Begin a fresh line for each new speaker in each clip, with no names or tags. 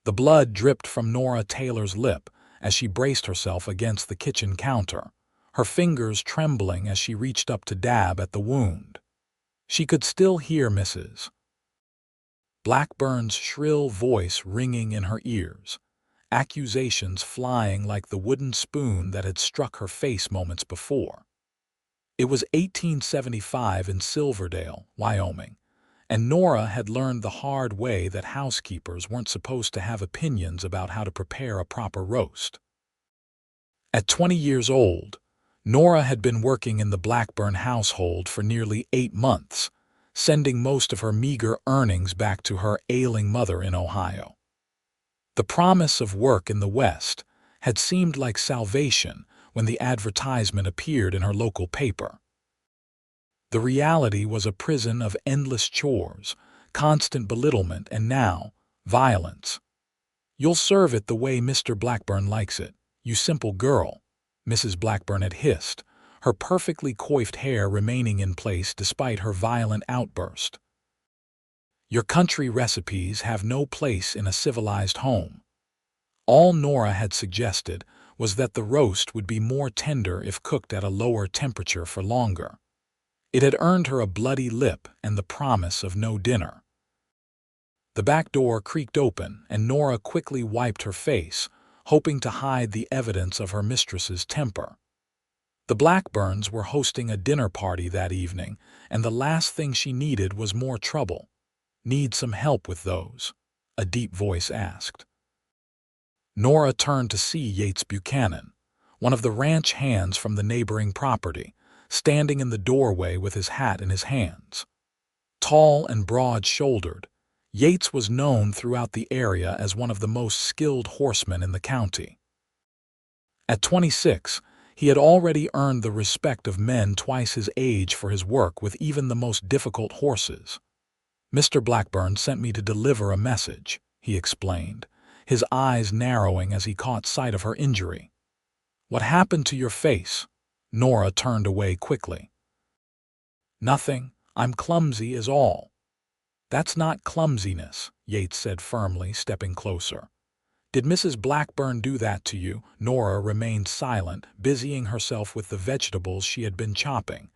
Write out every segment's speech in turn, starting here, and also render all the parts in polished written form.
The blood dripped from Nora Taylor's lip as she braced herself against the kitchen counter, her fingers trembling as she reached up to dab at the wound. She could still hear Mrs. Blackburn's shrill voice ringing in her ears, accusations flying like the wooden spoon that had struck her face moments before. It was 1875 in Silverdale, Wyoming, and Nora had learned the hard way that housekeepers weren't supposed to have opinions about how to prepare a proper roast. At 20 years old, Nora had been working in the Blackburn household for nearly 8 months, sending most of her meager earnings back to her ailing mother in Ohio. The promise of work in the West had seemed like salvation when the advertisement appeared in her local paper. The reality was a prison of endless chores, constant belittlement, and now, violence. "You'll serve it the way Mr. Blackburn likes it, you simple girl," Mrs. Blackburn had hissed, her perfectly coiffed hair remaining in place despite her violent outburst. "Your country recipes have no place in a civilized home." All Nora had suggested was that the roast would be more tender if cooked at a lower temperature for longer. It had earned her a bloody lip and the promise of no dinner. The back door creaked open, and Nora quickly wiped her face, hoping to hide the evidence of her mistress's temper. The Blackburns were hosting a dinner party that evening, and the last thing she needed was more trouble. "Need some help with those?" a deep voice asked. Nora turned to see Yates Buchanan, one of the ranch hands from the neighboring property, standing in the doorway with his hat in his hands. Tall and broad-shouldered, Yates was known throughout the area as one of the most skilled horsemen in the county. At 26, he had already earned the respect of men twice his age for his work with even the most difficult horses. "Mr. Blackburn sent me to deliver a message," he explained, his eyes narrowing as he caught sight of her injury. "What happened to your face?" Nora turned away quickly. "Nothing. I'm clumsy is all." "That's not clumsiness," Yates said firmly, stepping closer. "Did Mrs. Blackburn do that to you?" Nora remained silent, busying herself with the vegetables she had been chopping.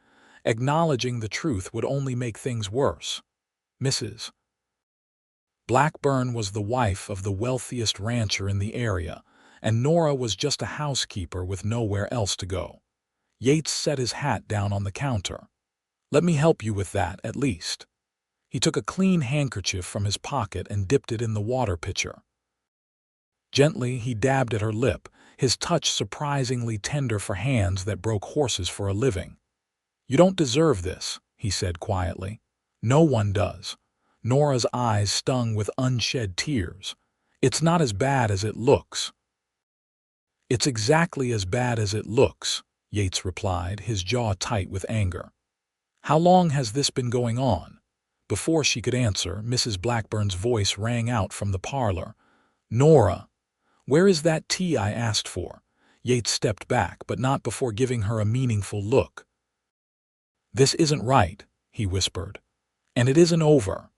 Acknowledging the truth would only make things worse. Mrs. Blackburn was the wife of the wealthiest rancher in the area, and Nora was just a housekeeper with nowhere else to go. Yates set his hat down on the counter. "Let me help you with that, at least." He took a clean handkerchief from his pocket and dipped it in the water pitcher. Gently, he dabbed at her lip, his touch surprisingly tender for hands that broke horses for a living. "You don't deserve this," he said quietly. "No one does." Nora's eyes stung with unshed tears. "It's not as bad as it looks." "It's exactly as bad as it looks," Yates replied, his jaw tight with anger. "How long has this been going on?" Before she could answer, Mrs. Blackburn's voice rang out from the parlor. "Nora, where is that tea I asked for?" Yates stepped back, but not before giving her a meaningful look. "This isn't right," he whispered. "And it isn't over."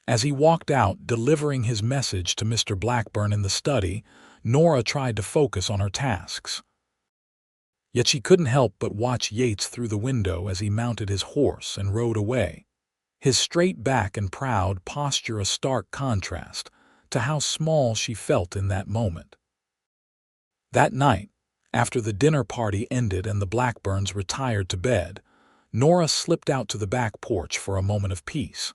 As he walked out, delivering his message to Mr. Blackburn in the study, Nora tried to focus on her tasks. Yet she couldn't help but watch Yates through the window as he mounted his horse and rode away, his straight back and proud posture a stark contrast to how small she felt in that moment. That night, after the dinner party ended and the Blackburns retired to bed, Nora slipped out to the back porch for a moment of peace.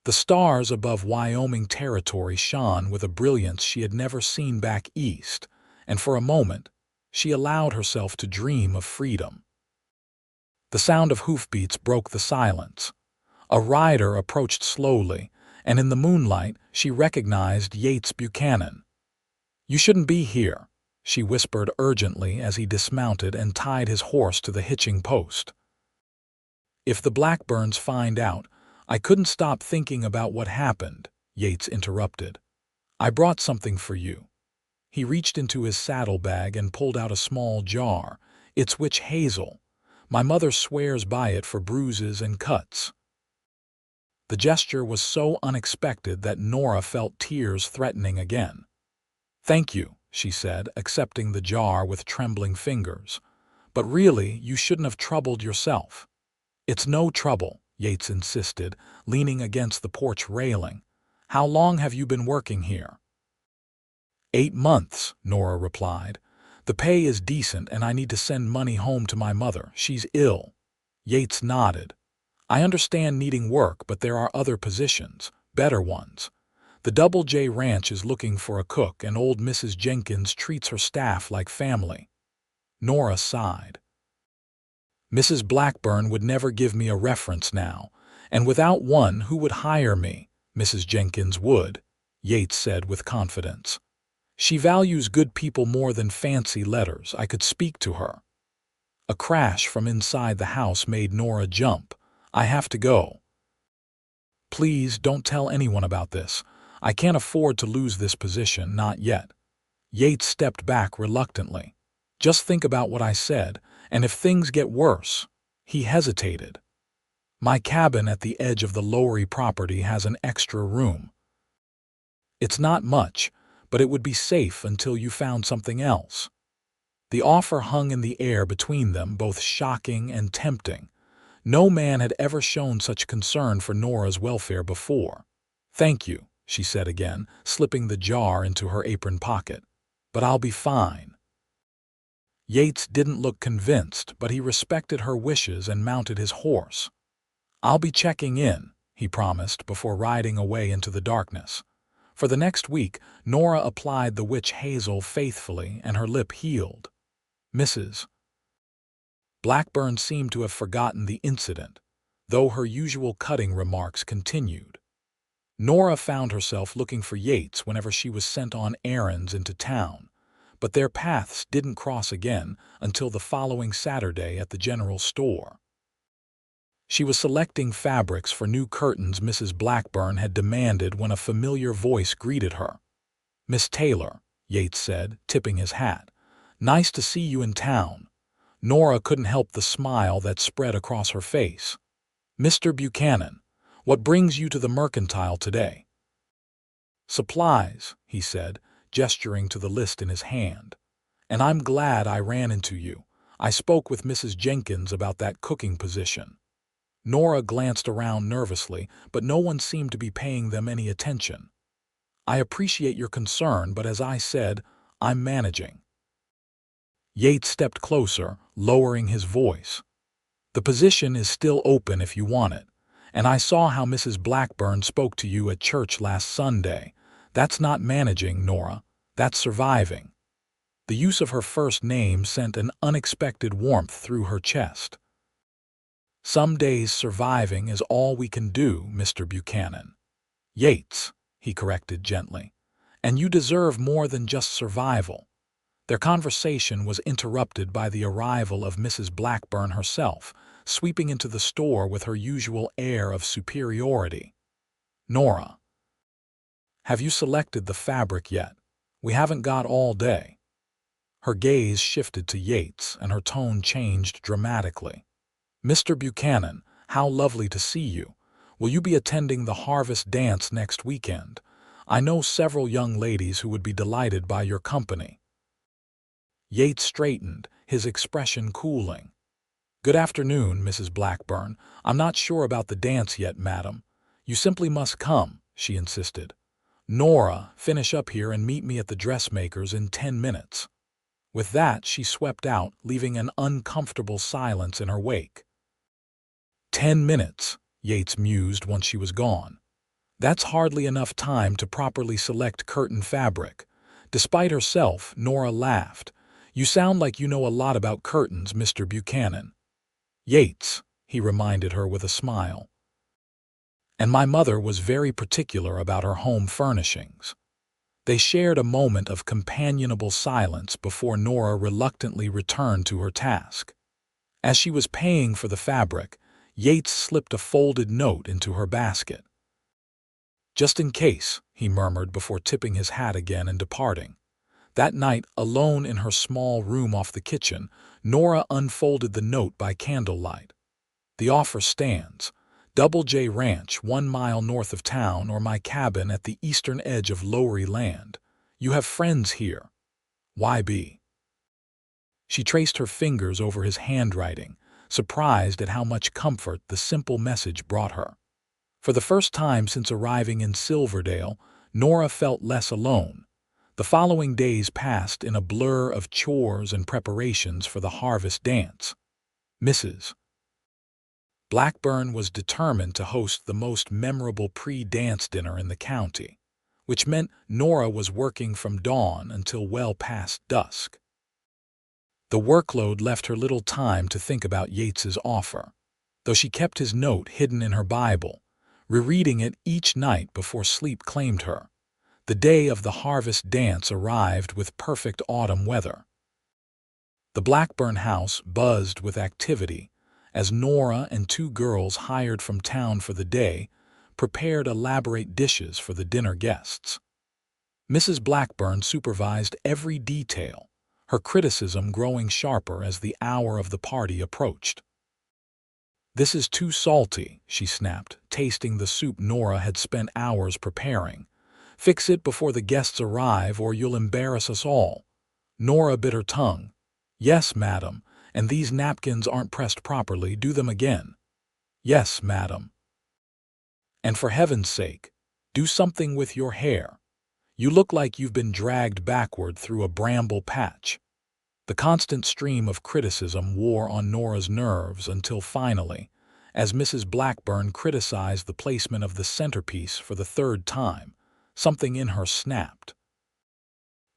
The stars above Wyoming territory shone with a brilliance she had never seen back east, and for a moment, she allowed herself to dream of freedom. The sound of hoofbeats broke the silence. A rider approached slowly, and in the moonlight, she recognized Yates Buchanan. "You shouldn't be here," she whispered urgently as he dismounted and tied his horse to the hitching post. "If the Blackburns find out, I couldn't stop thinking about what happened," Yates interrupted. "I brought something for you." He reached into his saddlebag and pulled out a small jar. "It's witch hazel. My mother swears by it for bruises and cuts." The gesture was so unexpected that Nora felt tears threatening again. "Thank you," she said, accepting the jar with trembling fingers. "But really, you shouldn't have troubled yourself." "It's no trouble," Yates insisted, leaning against the porch railing. "How long have you been working here?" 8 months, Nora replied. "The pay is decent and I need to send money home to my mother. She's ill." Yates nodded. "I understand needing work, but there are other positions, better ones. The Double J Ranch is looking for a cook, and old Mrs. Jenkins treats her staff like family." Nora sighed. "Mrs. Blackburn would never give me a reference now, and without one, who would hire me?" "Mrs. Jenkins would," Yates said with confidence. "She values good people more than fancy letters. I could speak to her." A crash from inside the house made Nora jump. "I have to go." "Please don't tell anyone about this. I can't afford to lose this position, not yet." Yates stepped back reluctantly. "Just think about what I said, and if things get worse—" He hesitated. "My cabin at the edge of the Lowry property has an extra room. It's not much, but it would be safe until you found something else." The offer hung in the air between them, both shocking and tempting. No man had ever shown such concern for Nora's welfare before. "Thank you," she said again, slipping the jar into her apron pocket. "But I'll be fine." Yates didn't look convinced, but he respected her wishes and mounted his horse. "I'll be checking in," he promised before riding away into the darkness. For the next week, Nora applied the witch hazel faithfully, and her lip healed. Mrs. Blackburn seemed to have forgotten the incident, though her usual cutting remarks continued. Nora found herself looking for Yates whenever she was sent on errands into town, but their paths didn't cross again until the following Saturday at the general store. She was selecting fabrics for new curtains Mrs. Blackburn had demanded when a familiar voice greeted her. "Miss Taylor," Yates said, tipping his hat. "Nice to see you in town." Nora couldn't help the smile that spread across her face. "Mr. Buchanan, what brings you to the mercantile today?" "Supplies," he said, gesturing to the list in his hand. "And I'm glad I ran into you. I spoke with Mrs. Jenkins about that cooking position." Nora glanced around nervously, but no one seemed to be paying them any attention. "I appreciate your concern, but as I said, I'm managing." Yates stepped closer, lowering his voice. "The position is still open if you want it, and I saw how Mrs. Blackburn spoke to you at church last Sunday. That's not managing, Nora. That's surviving." The use of her first name sent an unexpected warmth through her chest. "Some days surviving is all we can do, Mr. Buchanan." "Yates," he corrected gently. "And you deserve more than just survival." Their conversation was interrupted by the arrival of Mrs. Blackburn herself, sweeping into the store with her usual air of superiority. "Nora, have you selected the fabric yet? We haven't got all day." Her gaze shifted to Yates, and her tone changed dramatically. "Mr. Buchanan, how lovely to see you. Will you be attending the harvest dance next weekend? I know several young ladies who would be delighted by your company." Yates straightened, his expression cooling. "Good afternoon, Mrs. Blackburn. I'm not sure about the dance yet, madam. You simply must come," she insisted. "Nora, finish up here and meet me at the dressmaker's in 10 minutes. With that, she swept out, leaving an uncomfortable silence in her wake. 10 minutes, Yates mused once she was gone. That's hardly enough time to properly select curtain fabric. Despite herself, Nora laughed. "You sound like you know a lot about curtains, Mr. Buchanan." "Yates," he reminded her with a smile. "And my mother was very particular about her home furnishings." They shared a moment of companionable silence before Nora reluctantly returned to her task. As she was paying for the fabric, Yates slipped a folded note into her basket. "Just in case," he murmured before tipping his hat again and departing. That night, alone in her small room off the kitchen, Nora unfolded the note by candlelight. "The offer stands. Double J Ranch, 1 mile north of town, or my cabin at the eastern edge of Lowry Land. You have friends here. YB. She traced her fingers over his handwriting, surprised at how much comfort the simple message brought her. For the first time since arriving in Silverdale, Nora felt less alone. The following days passed in a blur of chores and preparations for the harvest dance. Mrs. Blackburn was determined to host the most memorable pre-dance dinner in the county, which meant Nora was working from dawn until well past dusk. The workload left her little time to think about Yates's offer, though she kept his note hidden in her Bible, rereading it each night before sleep claimed her. The day of the harvest dance arrived with perfect autumn weather. The Blackburn house buzzed with activity as Nora and 2 girls hired from town for the day prepared elaborate dishes for the dinner guests. Mrs. Blackburn supervised every detail, her criticism growing sharper as the hour of the party approached. "This is too salty," she snapped, tasting the soup Nora had spent hours preparing. "Fix it before the guests arrive or you'll embarrass us all." Nora bit her tongue. "Yes, madam, and these napkins aren't pressed properly. Do them again." "Yes, madam." "And for heaven's sake, do something with your hair. You look like you've been dragged backward through a bramble patch." The constant stream of criticism wore on Nora's nerves until finally, as Mrs. Blackburn criticized the placement of the centerpiece for the 3rd time, something in her snapped.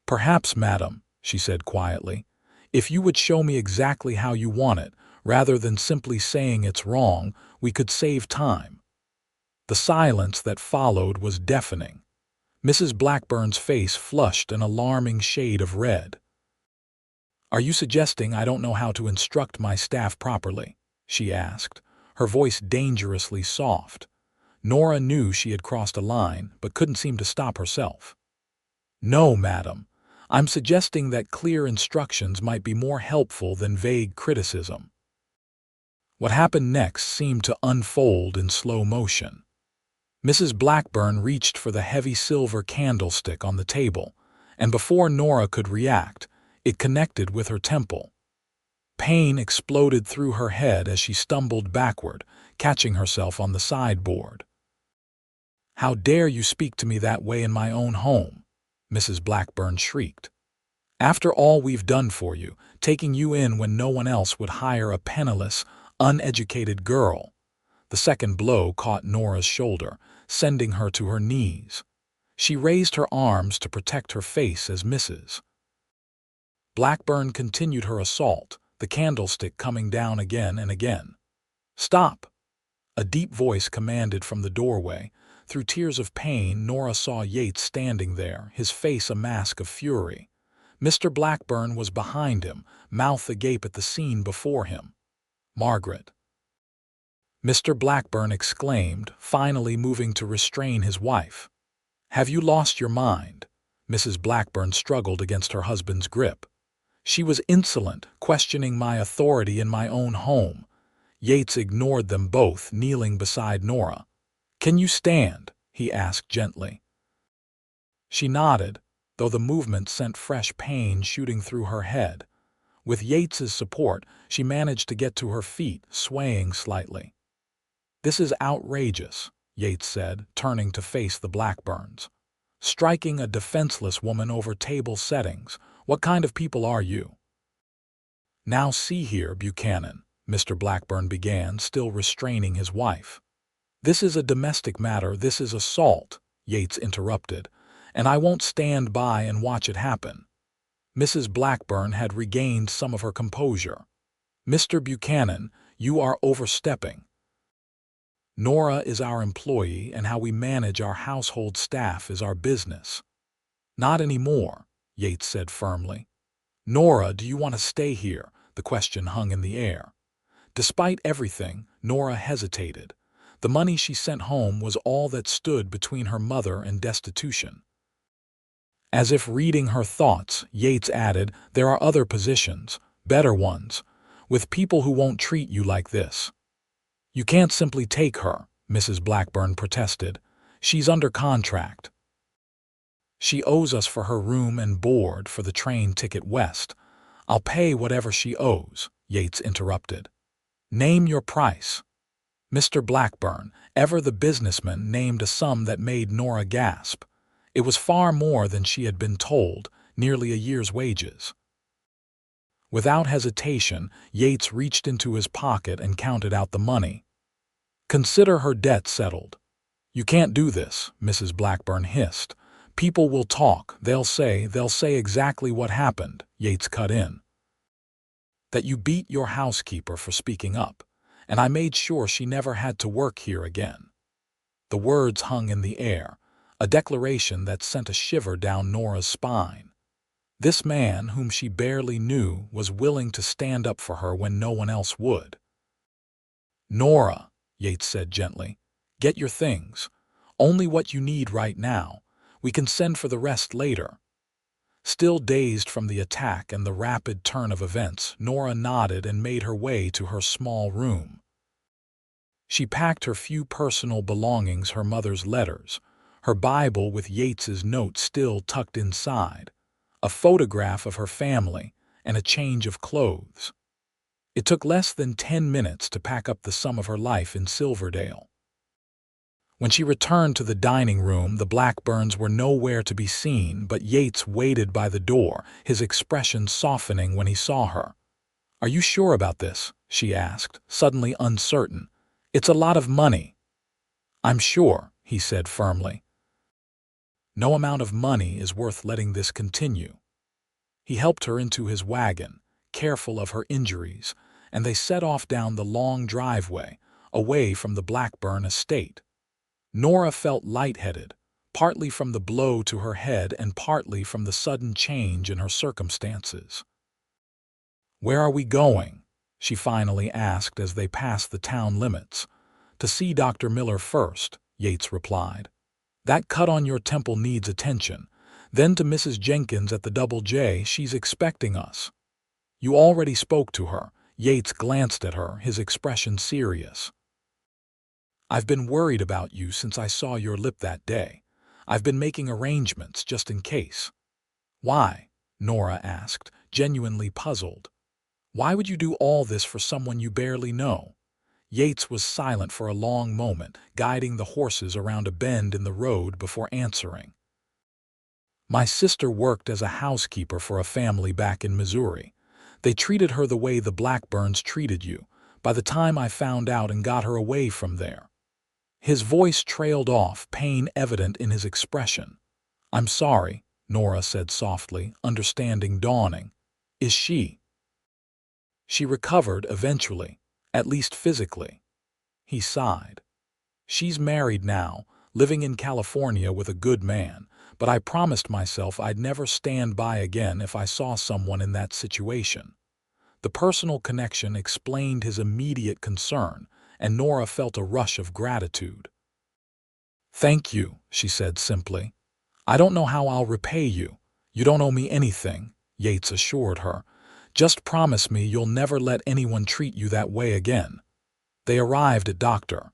"Perhaps, madam," she said quietly, "if you would show me exactly how you want it, rather than simply saying it's wrong, we could save time." The silence that followed was deafening. Mrs. Blackburn's face flushed an alarming shade of red. "Are you suggesting I don't know how to instruct my staff properly?" she asked, her voice dangerously soft. Nora knew she had crossed a line, but couldn't seem to stop herself. "No, madam. I'm suggesting that clear instructions might be more helpful than vague criticism." What happened next seemed to unfold in slow motion. Mrs. Blackburn reached for the heavy silver candlestick on the table, and before Nora could react, it connected with her temple. Pain exploded through her head as she stumbled backward, catching herself on the sideboard. "How dare you speak to me that way in my own home?" Mrs. Blackburn shrieked. "After all we've done for you, taking you in when no one else would hire a penniless, uneducated girl." The second blow caught Nora's shoulder, sending her to her knees. She raised her arms to protect her face as Mrs. Blackburn continued her assault, the candlestick coming down again and again. "Stop!" a deep voice commanded from the doorway. Through tears of pain, Nora saw Yates standing there, his face a mask of fury. Mr. Blackburn was behind him, mouth agape at the scene before him. "Margaret!" Mr. Blackburn exclaimed, finally moving to restrain his wife. "Have you lost your mind?" Mrs. Blackburn struggled against her husband's grip. "She was insolent, questioning my authority in my own home." Yates ignored them both, kneeling beside Nora. "Can you stand?" he asked gently. She nodded, though the movement sent fresh pain shooting through her head. With Yates's support, she managed to get to her feet, swaying slightly. "This is outrageous," Yates said, turning to face the Blackburns. "Striking a defenseless woman over table settings. What kind of people are you?" "Now see here, Buchanan," Mr. Blackburn began, still restraining his wife. "This is a domestic matter. This is assault," Yates interrupted, "and I won't stand by and watch it happen." Mrs. Blackburn had regained some of her composure. "Mr. Buchanan, you are overstepping. Nora is our employee, and how we manage our household staff is our business." "Not anymore," Yates said firmly. "Nora, do you want to stay here?" The question hung in the air. Despite everything, Nora hesitated. The money she sent home was all that stood between her mother and destitution. As if reading her thoughts, Yates added, "There are other positions, better ones, with people who won't treat you like this." You can't simply take her, Mrs. Blackburn protested. She's under contract. She owes us for her room and board for the train ticket west. I'll pay whatever she owes, Yates interrupted. Name your price. Mr. Blackburn, ever the businessman, named a sum that made Nora gasp. It was far more than she had been told, nearly a year's wages. Without hesitation, Yates reached into his pocket and counted out the money. Consider her debt settled. You can't do this, Mrs. Blackburn hissed. People will talk. They'll say exactly what happened, Yates cut in. That you beat your housekeeper for speaking up, and I made sure she never had to work here again. The words hung in the air, a declaration that sent a shiver down Nora's spine. This man, whom she barely knew, was willing to stand up for her when no one else would. Nora, Yates said gently, get your things. Only what you need right now. We can send for the rest later. Still dazed from the attack and the rapid turn of events, Nora nodded and made her way to her small room. She packed her few personal belongings, her mother's letters, her Bible with Yates's note still tucked inside, a photograph of her family, and a change of clothes. It took less than 10 minutes to pack up the sum of her life in Silverdale. When she returned to the dining room, the Blackburns were nowhere to be seen, but Yates waited by the door, his expression softening when he saw her. Are you sure about this? She asked, suddenly uncertain. It's a lot of money. I'm sure, he said firmly. No amount of money is worth letting this continue. He helped her into his wagon, careful of her injuries, and they set off down the long driveway, away from the Blackburn estate. Nora felt lightheaded, partly from the blow to her head and partly from the sudden change in her circumstances. Where are we going? She finally asked as they passed the town limits. To see Dr. Miller first, Yates replied. That cut on your temple needs attention. Then to Mrs. Jenkins at the Double J, she's expecting us. You already spoke to her. Yates glanced at her, his expression serious. I've been worried about you since I saw your lip that day. I've been making arrangements just in case. Why? Nora asked, genuinely puzzled. Why would you do all this for someone you barely know? Yates was silent for a long moment, guiding the horses around a bend in the road before answering. My sister worked as a housekeeper for a family back in Missouri. They treated her the way the Blackburns treated you, by the time I found out and got her away from there. His voice trailed off, pain evident in his expression. I'm sorry, Nora said softly, understanding dawning. Is she? She recovered eventually, at least physically. He sighed. She's married now, living in California with a good man, but I promised myself I'd never stand by again if I saw someone in that situation. The personal connection explained his immediate concern, and Nora felt a rush of gratitude. Thank you, she said simply. I don't know how I'll repay you. You don't owe me anything, Yates assured her. Just promise me you'll never let anyone treat you that way again. They arrived at Dr.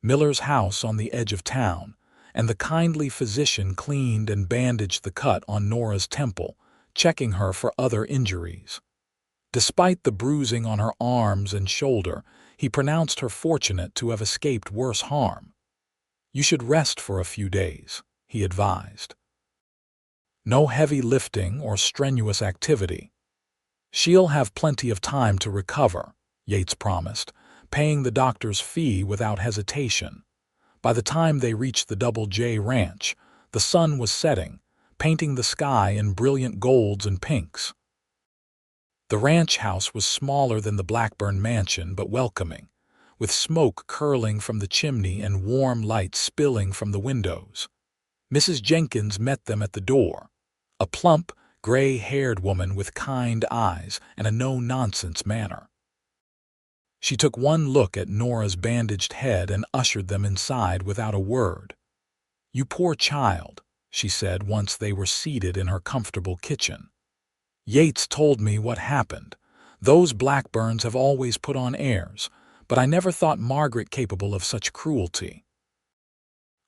Miller's house on the edge of town, and the kindly physician cleaned and bandaged the cut on Nora's temple, checking her for other injuries. Despite the bruising on her arms and shoulder, he pronounced her fortunate to have escaped worse harm. You should rest for a few days, he advised. No heavy lifting or strenuous activity. She'll have plenty of time to recover, Yates promised, paying the doctor's fee without hesitation. By the time they reached the Double J Ranch, the sun was setting, painting the sky in brilliant golds and pinks. The ranch house was smaller than the Blackburn mansion but welcoming, with smoke curling from the chimney and warm light spilling from the windows. Mrs. Jenkins met them at the door, a plump, gray-haired woman with kind eyes and a no-nonsense manner. She took one look at Nora's bandaged head and ushered them inside without a word. You poor child, she said once they were seated in her comfortable kitchen. Yates told me what happened. Those Blackburns have always put on airs, but I never thought Margaret capable of such cruelty."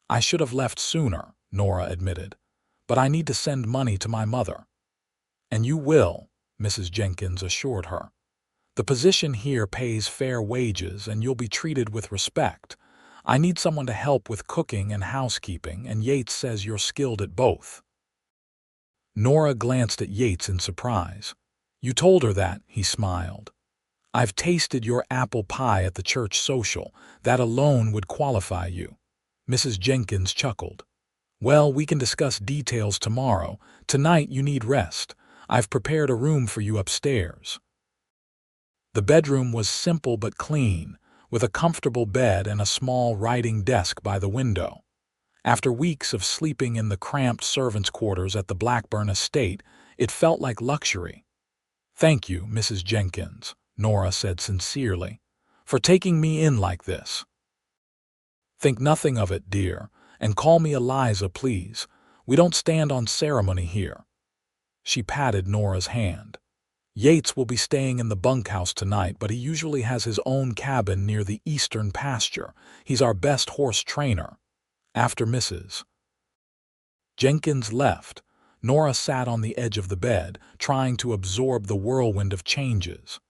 "I should have left sooner," Nora admitted, "but I need to send money to my mother." "And you will," Mrs. Jenkins assured her. "The position here pays fair wages and you'll be treated with respect. I need someone to help with cooking and housekeeping, and Yates says you're skilled at both." Nora glanced at Yates in surprise. "You told her that," he smiled. "I've tasted your apple pie at the church social. That alone would qualify you." Mrs. Jenkins chuckled. "Well, we can discuss details tomorrow. Tonight you need rest. I've prepared a room for you upstairs." The bedroom was simple but clean, with a comfortable bed and a small writing desk by the window. After weeks of sleeping in the cramped servants' quarters at the Blackburn estate, it felt like luxury. "Thank you, Mrs. Jenkins," Nora said sincerely, "for taking me in like this." "Think nothing of it, dear, and call me Eliza, please. We don't stand on ceremony here." She patted Nora's hand. "Yates will be staying in the bunkhouse tonight, but he usually has his own cabin near the eastern pasture. He's our best horse trainer." After Mrs. Jenkins left, Nora sat on the edge of the bed, trying to absorb the whirlwind of changes.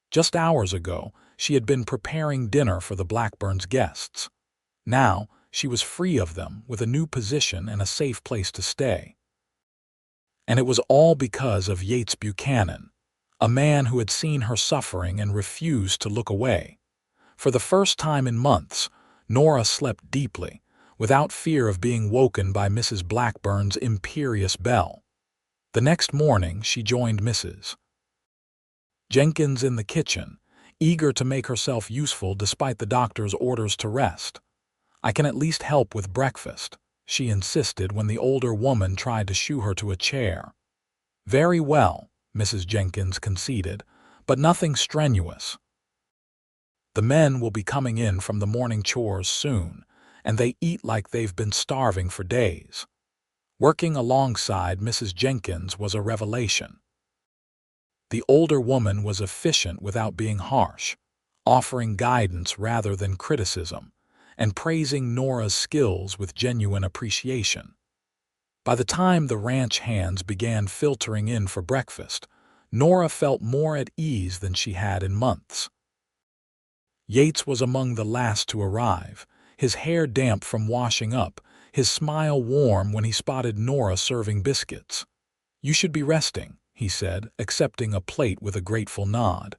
Just hours ago, she had been preparing dinner for the Blackburns' guests. Now, she was free of them, with a new position and a safe place to stay. And it was all because of Yates Buchanan, a man who had seen her suffering and refused to look away. For the first time in months, Nora slept deeply, without fear of being woken by Mrs. Blackburn's imperious bell. The next morning she joined Mrs. Jenkins in the kitchen, eager to make herself useful despite the doctor's orders to rest. "I can at least help with breakfast," she insisted when the older woman tried to shoo her to a chair. "Very well," Mrs. Jenkins conceded, "but nothing strenuous. The men will be coming in from the morning chores soon, and they eat like they've been starving for days." Working alongside Mrs. Jenkins was a revelation. The older woman was efficient without being harsh, offering guidance rather than criticism, and praising Nora's skills with genuine appreciation. By the time the ranch hands began filtering in for breakfast, Nora felt more at ease than she had in months. Yates was among the last to arrive, his hair damp from washing up, his smile warm when he spotted Nora serving biscuits. "You should be resting," he said, accepting a plate with a grateful nod.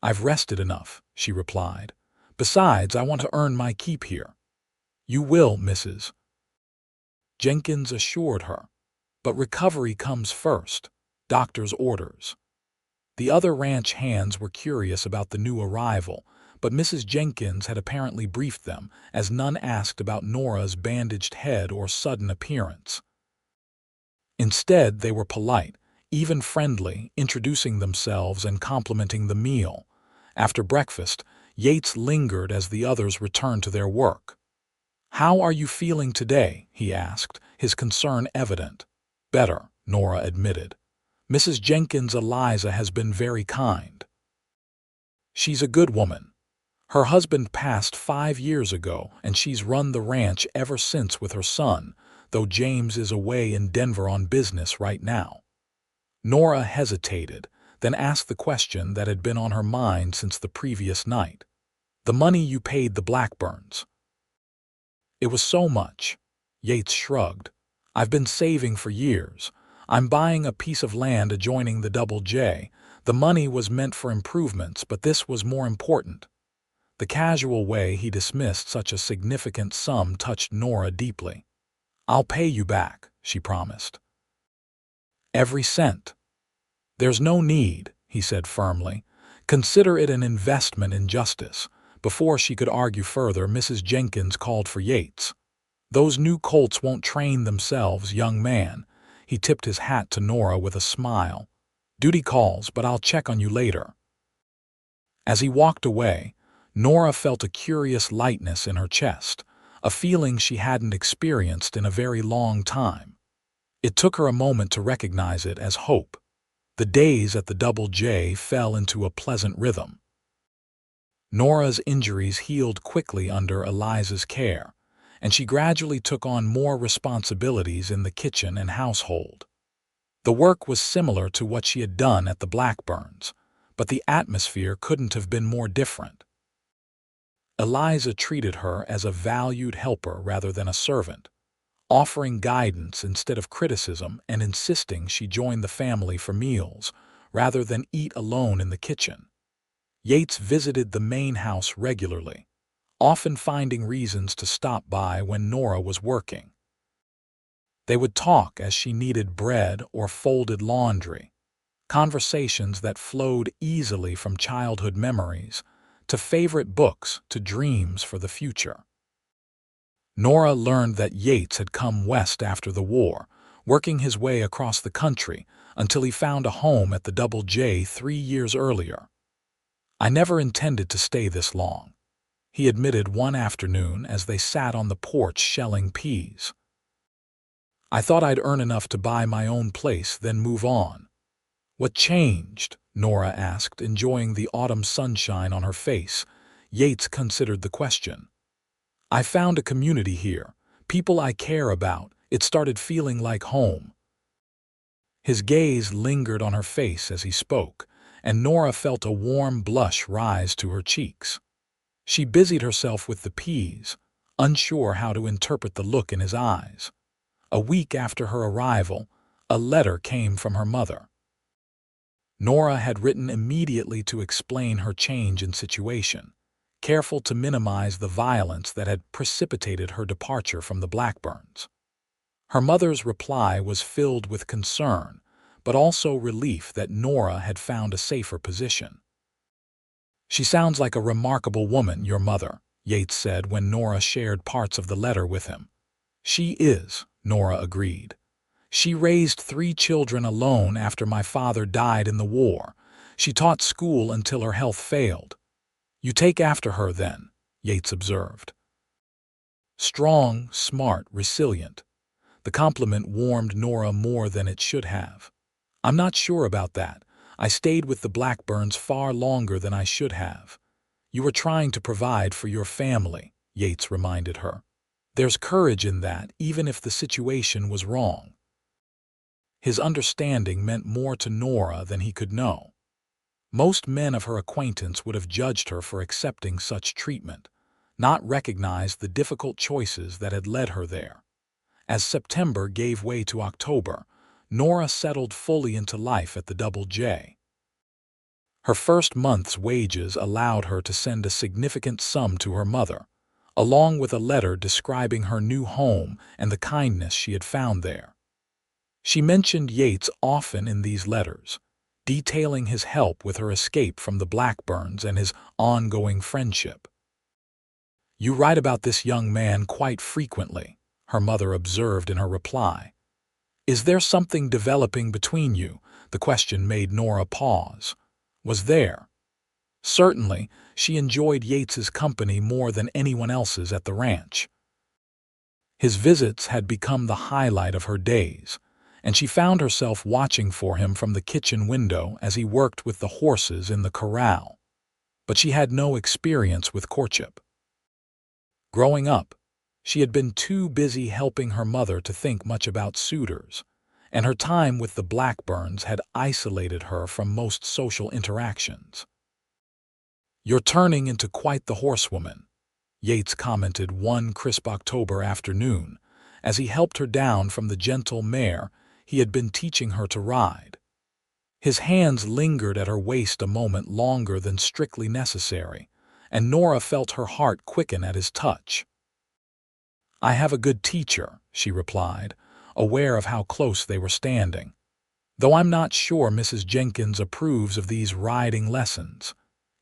"I've rested enough," she replied. "Besides, I want to earn my keep here." "You will, Mrs. Jenkins assured her. "But recovery comes first. Doctor's orders." The other ranch hands were curious about the new arrival, but Mrs. Jenkins had apparently briefed them, as none asked about Nora's bandaged head or sudden appearance. Instead, they were polite, even friendly, introducing themselves and complimenting the meal. After breakfast, Yates lingered as the others returned to their work. "How are you feeling today?" he asked, his concern evident. "Better," Nora admitted. "Mrs. Jenkins Eliza has been very kind. She's a good woman. Her husband passed 5 years ago, and she's run the ranch ever since with her son, though James is away in Denver on business right now." Nora hesitated, then asked the question that had been on her mind since the previous night. "The money you paid the Blackburns?" "It was so much." Yates shrugged. "I've been saving for years. I'm buying a piece of land adjoining the Double J. The money was meant for improvements, but this was more important." The casual way he dismissed such a significant sum touched Nora deeply. "I'll pay you back," she promised. "Every cent." "There's no need," he said firmly. "Consider it an investment in justice." Before she could argue further, Mrs. Jenkins called for Yates. "Those new colts won't train themselves, young man." He tipped his hat to Nora with a smile. "Duty calls, but I'll check on you later." As he walked away, Nora felt a curious lightness in her chest, a feeling she hadn't experienced in a very long time. It took her a moment to recognize it as hope. The days at the Double J fell into a pleasant rhythm. Nora's injuries healed quickly under Eliza's care, and she gradually took on more responsibilities in the kitchen and household. The work was similar to what she had done at the Blackburns, but the atmosphere couldn't have been more different. Eliza treated her as a valued helper rather than a servant, offering guidance instead of criticism and insisting she join the family for meals rather than eat alone in the kitchen. Yates visited the main house regularly, often finding reasons to stop by when Nora was working. They would talk as she kneaded bread or folded laundry, conversations that flowed easily from childhood memories to favorite books to dreams for the future. Nora learned that Yates had come west after the war, working his way across the country until he found a home at the Double J 3 years earlier. "I never intended to stay this long," he admitted one afternoon as they sat on the porch shelling peas. "I thought I'd earn enough to buy my own place, then move on." "What changed?" Nora asked, enjoying the autumn sunshine on her face. Yates considered the question. "I found a community here, people I care about. It started feeling like home." His gaze lingered on her face as he spoke, and Nora felt a warm blush rise to her cheeks. She busied herself with the peas, unsure how to interpret the look in his eyes. A week after her arrival, a letter came from her mother. Nora had written immediately to explain her change in situation, careful to minimize the violence that had precipitated her departure from the Blackburns. Her mother's reply was filled with concern, but also relief that Nora had found a safer position. "She sounds like a remarkable woman, your mother," Yates said when Nora shared parts of the letter with him. "She is," Nora agreed. "She raised 3 children alone after my father died in the war. She taught school until her health failed." "You take after her, then," Yates observed. "Strong, smart, resilient." The compliment warmed Nora more than it should have. "I'm not sure about that. I stayed with the Blackburns far longer than I should have." "You were trying to provide for your family," Yates reminded her. "There's courage in that, even if the situation was wrong." His understanding meant more to Nora than he could know. Most men of her acquaintance would have judged her for accepting such treatment, not recognized the difficult choices that had led her there. As September gave way to October, Nora settled fully into life at the Double J. Her first month's wages allowed her to send a significant sum to her mother, along with a letter describing her new home and the kindness she had found there. She mentioned Yates often in these letters, detailing his help with her escape from the Blackburns and his ongoing friendship. "You write about this young man quite frequently," her mother observed in her reply. "Is there something developing between you?" The question made Nora pause. Was there? Certainly, she enjoyed Yates's company more than anyone else's at the ranch. His visits had become the highlight of her days, and she found herself watching for him from the kitchen window as he worked with the horses in the corral. But she had no experience with courtship. Growing up, she had been too busy helping her mother to think much about suitors, and her time with the Blackburns had isolated her from most social interactions. "You're turning into quite the horsewoman," Yates commented one crisp October afternoon as he helped her down from the gentle mare he had been teaching her to ride. His hands lingered at her waist a moment longer than strictly necessary, and Nora felt her heart quicken at his touch. "I have a good teacher," she replied, aware of how close they were standing. "Though I'm not sure Mrs. Jenkins approves of these riding lessons."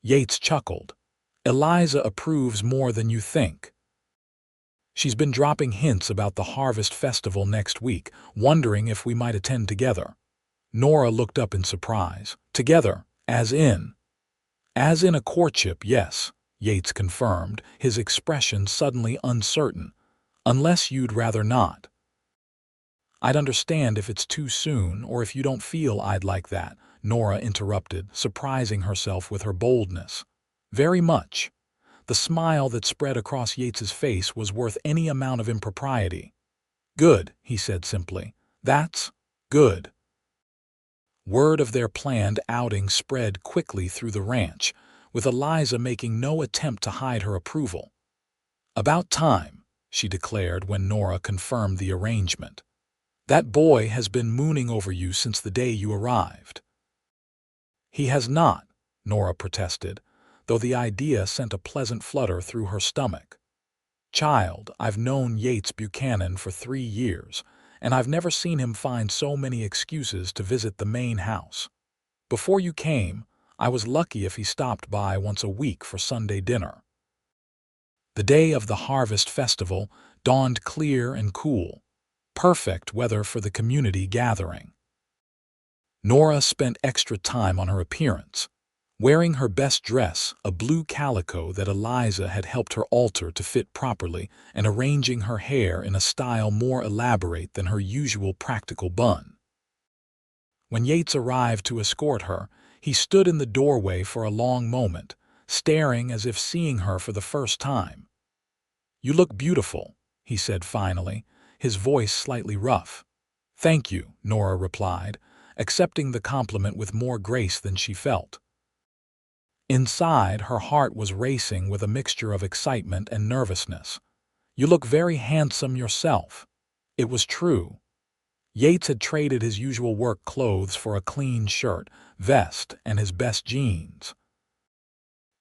Yates chuckled. "Eliza approves more than you think. She's been dropping hints about the Harvest Festival next week, wondering if we might attend together." Nora looked up in surprise. "Together, as in?" "As in a courtship, yes," Yates confirmed, his expression suddenly uncertain. "Unless you'd rather not." "I'd understand if it's too soon or if you don't feel I'd like that," Nora interrupted, surprising herself with her boldness. Very much. The smile that spread across Yates's face was worth any amount of impropriety. Good, he said simply. That's good. Word of their planned outing spread quickly through the ranch, with Eliza making no attempt to hide her approval. About time, she declared when Nora confirmed the arrangement. That boy has been mooning over you since the day you arrived. He has not, Nora protested, though the idea sent a pleasant flutter through her stomach. Child, I've known Yates Buchanan for 3 years, and I've never seen him find so many excuses to visit the main house. Before you came, I was lucky if he stopped by once a week for Sunday dinner. The day of the harvest festival dawned clear and cool, perfect weather for the community gathering. Nora spent extra time on her appearance, wearing her best dress, a blue calico that Eliza had helped her alter to fit properly, and arranging her hair in a style more elaborate than her usual practical bun. When Yates arrived to escort her, he stood in the doorway for a long moment, staring as if seeing her for the first time. "You look beautiful," he said finally, his voice slightly rough. "Thank you," Nora replied, accepting the compliment with more grace than she felt. Inside, her heart was racing with a mixture of excitement and nervousness. "You look very handsome yourself." It was true. Yates had traded his usual work clothes for a clean shirt, vest, and his best jeans.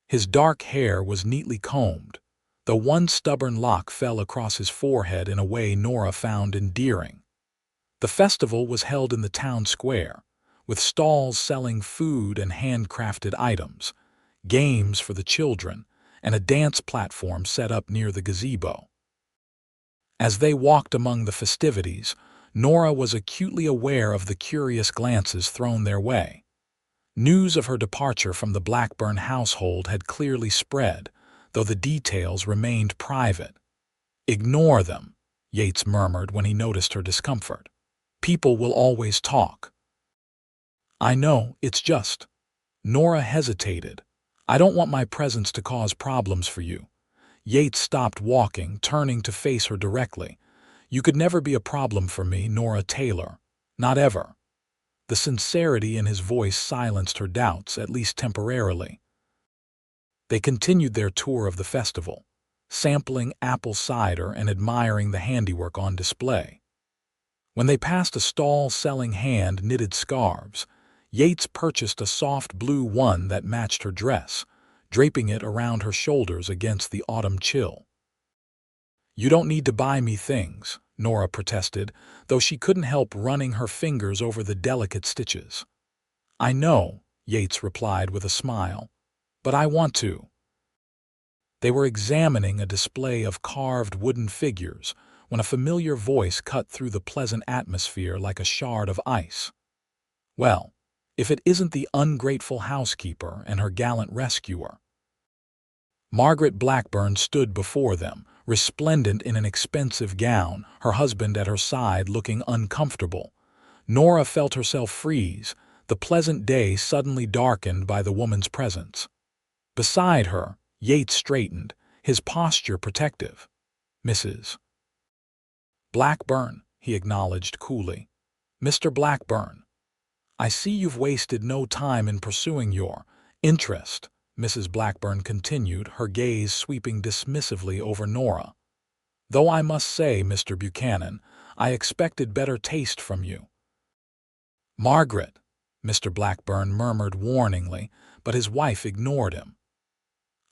His dark hair was neatly combed, though one stubborn lock fell across his forehead in a way Nora found endearing. The festival was held in the town square, with stalls selling food and handcrafted items, games for the children, and a dance platform set up near the gazebo. As they walked among the festivities, Nora was acutely aware of the curious glances thrown their way. News of her departure from the Blackburn household had clearly spread, though the details remained private. "Ignore them," Yates murmured when he noticed her discomfort. "People will always talk." "I know, it's just—" Nora hesitated. "I don't want my presence to cause problems for you." Yates stopped walking, turning to face her directly. "You could never be a problem for me, Nora Taylor. Not ever." The sincerity in his voice silenced her doubts, at least temporarily. They continued their tour of the festival, sampling apple cider and admiring the handiwork on display. When they passed a stall selling hand-knitted scarves, Yates purchased a soft blue one that matched her dress, draping it around her shoulders against the autumn chill. "You don't need to buy me things," Nora protested, though she couldn't help running her fingers over the delicate stitches. "I know," Yates replied with a smile, "but I want to." They were examining a display of carved wooden figures when a familiar voice cut through the pleasant atmosphere like a shard of ice. "Well, if it isn't the ungrateful housekeeper and her gallant rescuer." Margaret Blackburn stood before them, resplendent in an expensive gown, her husband at her side looking uncomfortable. Nora felt herself freeze, the pleasant day suddenly darkened by the woman's presence. Beside her, Yates straightened, his posture protective. "Mrs. Blackburn," he acknowledged coolly. "Mr. Blackburn. I see you've wasted no time in pursuing your interest," Mrs. Blackburn continued, her gaze sweeping dismissively over Nora. "Though I must say, Mr. Buchanan, I expected better taste from you." "Margaret," Mr. Blackburn murmured warningly, but his wife ignored him.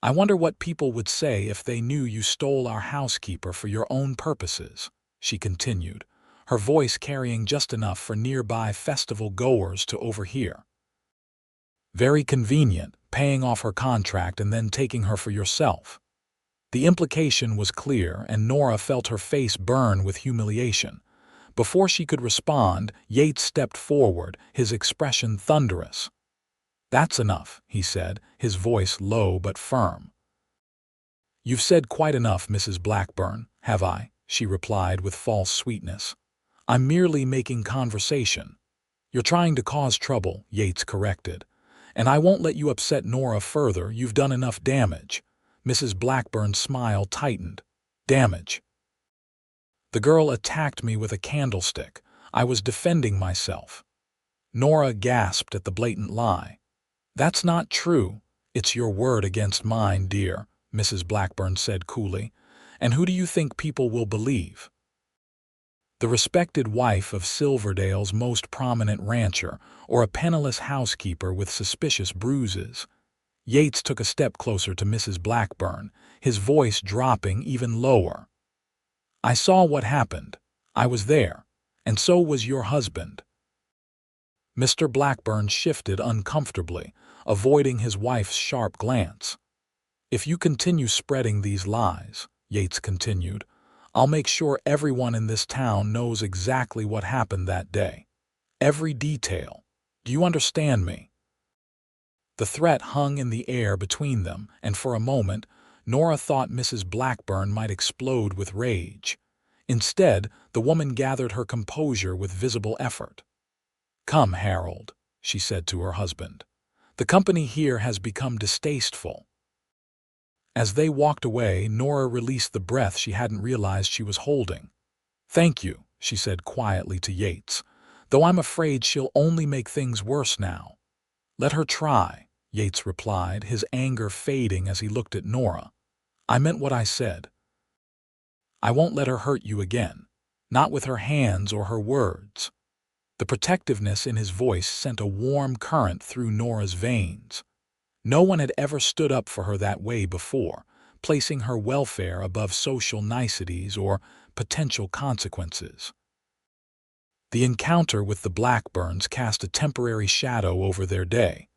"I wonder what people would say if they knew you stole our housekeeper for your own purposes," she continued, her voice carrying just enough for nearby festival-goers to overhear. "Very convenient, paying off her contract and then taking her for yourself." The implication was clear, and Nora felt her face burn with humiliation. Before she could respond, Yates stepped forward, his expression thunderous. "That's enough," he said, his voice low but firm. "You've said quite enough, Mrs. Blackburn, have I?" she replied with false sweetness. "I'm merely making conversation." "You're trying to cause trouble," Yates corrected, And I won't let you upset Nora further. You've done enough damage." Mrs. Blackburn's smile tightened. "Damage." "The girl attacked me with a candlestick. I was defending myself." Nora gasped at the blatant lie. "That's not true." "It's your word against mine, dear," Mrs. Blackburn said coolly. "And who do you think people will believe? The respected wife of Silverdale's most prominent rancher, or a penniless housekeeper with suspicious bruises?" Yates took a step closer to Mrs. Blackburn, his voice dropping even lower. "I saw what happened. I was there. And so was your husband." Mr. Blackburn shifted uncomfortably, avoiding his wife's sharp glance. "If you continue spreading these lies," Yates continued, "I'll make sure everyone in this town knows exactly what happened that day. Every detail. Do you understand me?" The threat hung in the air between them, and for a moment, Nora thought Mrs. Blackburn might explode with rage. Instead, the woman gathered her composure with visible effort. "Come, Harold," she said to her husband. "The company here has become distasteful." As they walked away, Nora released the breath she hadn't realized she was holding. "Thank you," she said quietly to Yates, "though I'm afraid she'll only make things worse now." "Let her try," Yates replied, his anger fading as he looked at Nora. "I meant what I said. I won't let her hurt you again. Not with her hands or her words." The protectiveness in his voice sent a warm current through Nora's veins. No one had ever stood up for her that way before, placing her welfare above social niceties or potential consequences. The encounter with the Blackburns cast a temporary shadow over their day,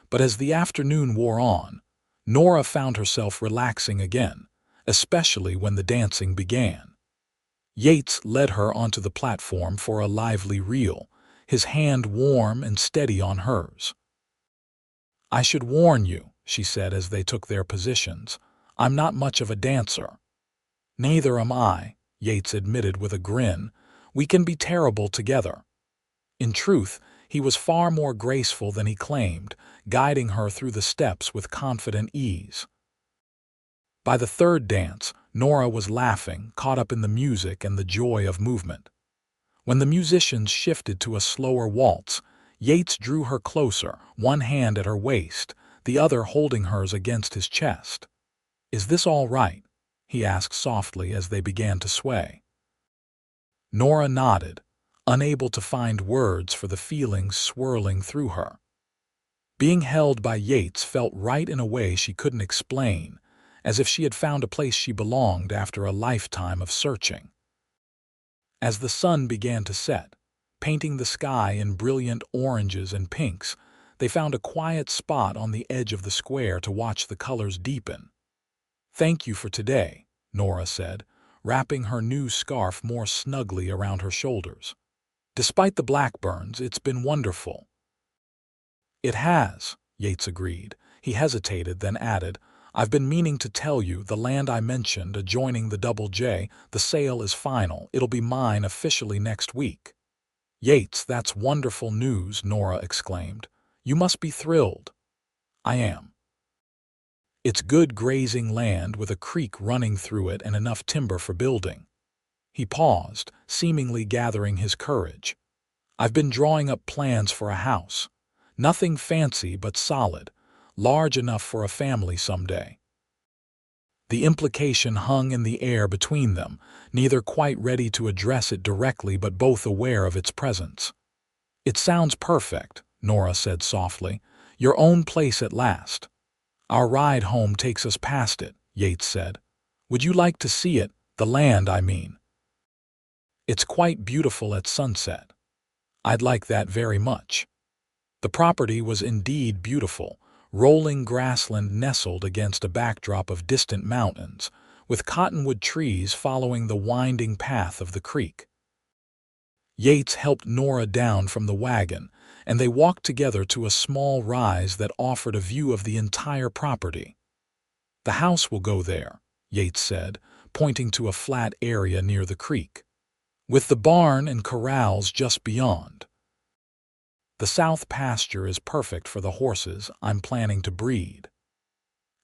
but as the afternoon wore on, Nora found herself relaxing again, especially when the dancing began. Yates led her onto the platform for a lively reel, his hand warm and steady on hers. "I should warn you," she said as they took their positions, "I'm not much of a dancer." "Neither am I," Yates admitted with a grin. "We can be terrible together." In truth, he was far more graceful than he claimed, guiding her through the steps with confident ease. By the third dance, Nora was laughing, caught up in the music and the joy of movement. When the musicians shifted to a slower waltz, Yates drew her closer, one hand at her waist, the other holding hers against his chest. "Is this all right?" he asked softly as they began to sway. Nora nodded, unable to find words for the feelings swirling through her. Being held by Yates felt right in a way she couldn't explain, as if she had found a place she belonged after a lifetime of searching. As the sun began to set, painting the sky in brilliant oranges and pinks, they found a quiet spot on the edge of the square to watch the colors deepen. "Thank you for today," Nora said, wrapping her new scarf more snugly around her shoulders. "Despite the Blackburns, it's been wonderful." "It has," Yates agreed. He hesitated, then added, "I've been meaning to tell you, the land I mentioned adjoining the Double J, the sale is final. It'll be mine officially next week." "Yates, that's wonderful news," Nora exclaimed. "You must be thrilled." "I am. It's good grazing land with a creek running through it and enough timber for building." He paused, seemingly gathering his courage. "I've been drawing up plans for a house. Nothing fancy but solid, large enough for a family someday." The implication hung in the air between them, neither quite ready to address it directly but both aware of its presence. "It sounds perfect," Nora said softly. "Your own place at last." "Our ride home takes us past it," Yates said. "Would you like to see it? The land, I mean." "It's quite beautiful at sunset." "I'd like that very much." The property was indeed beautiful, rolling grassland nestled against a backdrop of distant mountains, with cottonwood trees following the winding path of the creek. Yates helped Nora down from the wagon, and they walked together to a small rise that offered a view of the entire property. "The house will go there," Yates said, pointing to a flat area near the creek, "with the barn and corrals just beyond." The south pasture is perfect for the horses I'm planning to breed."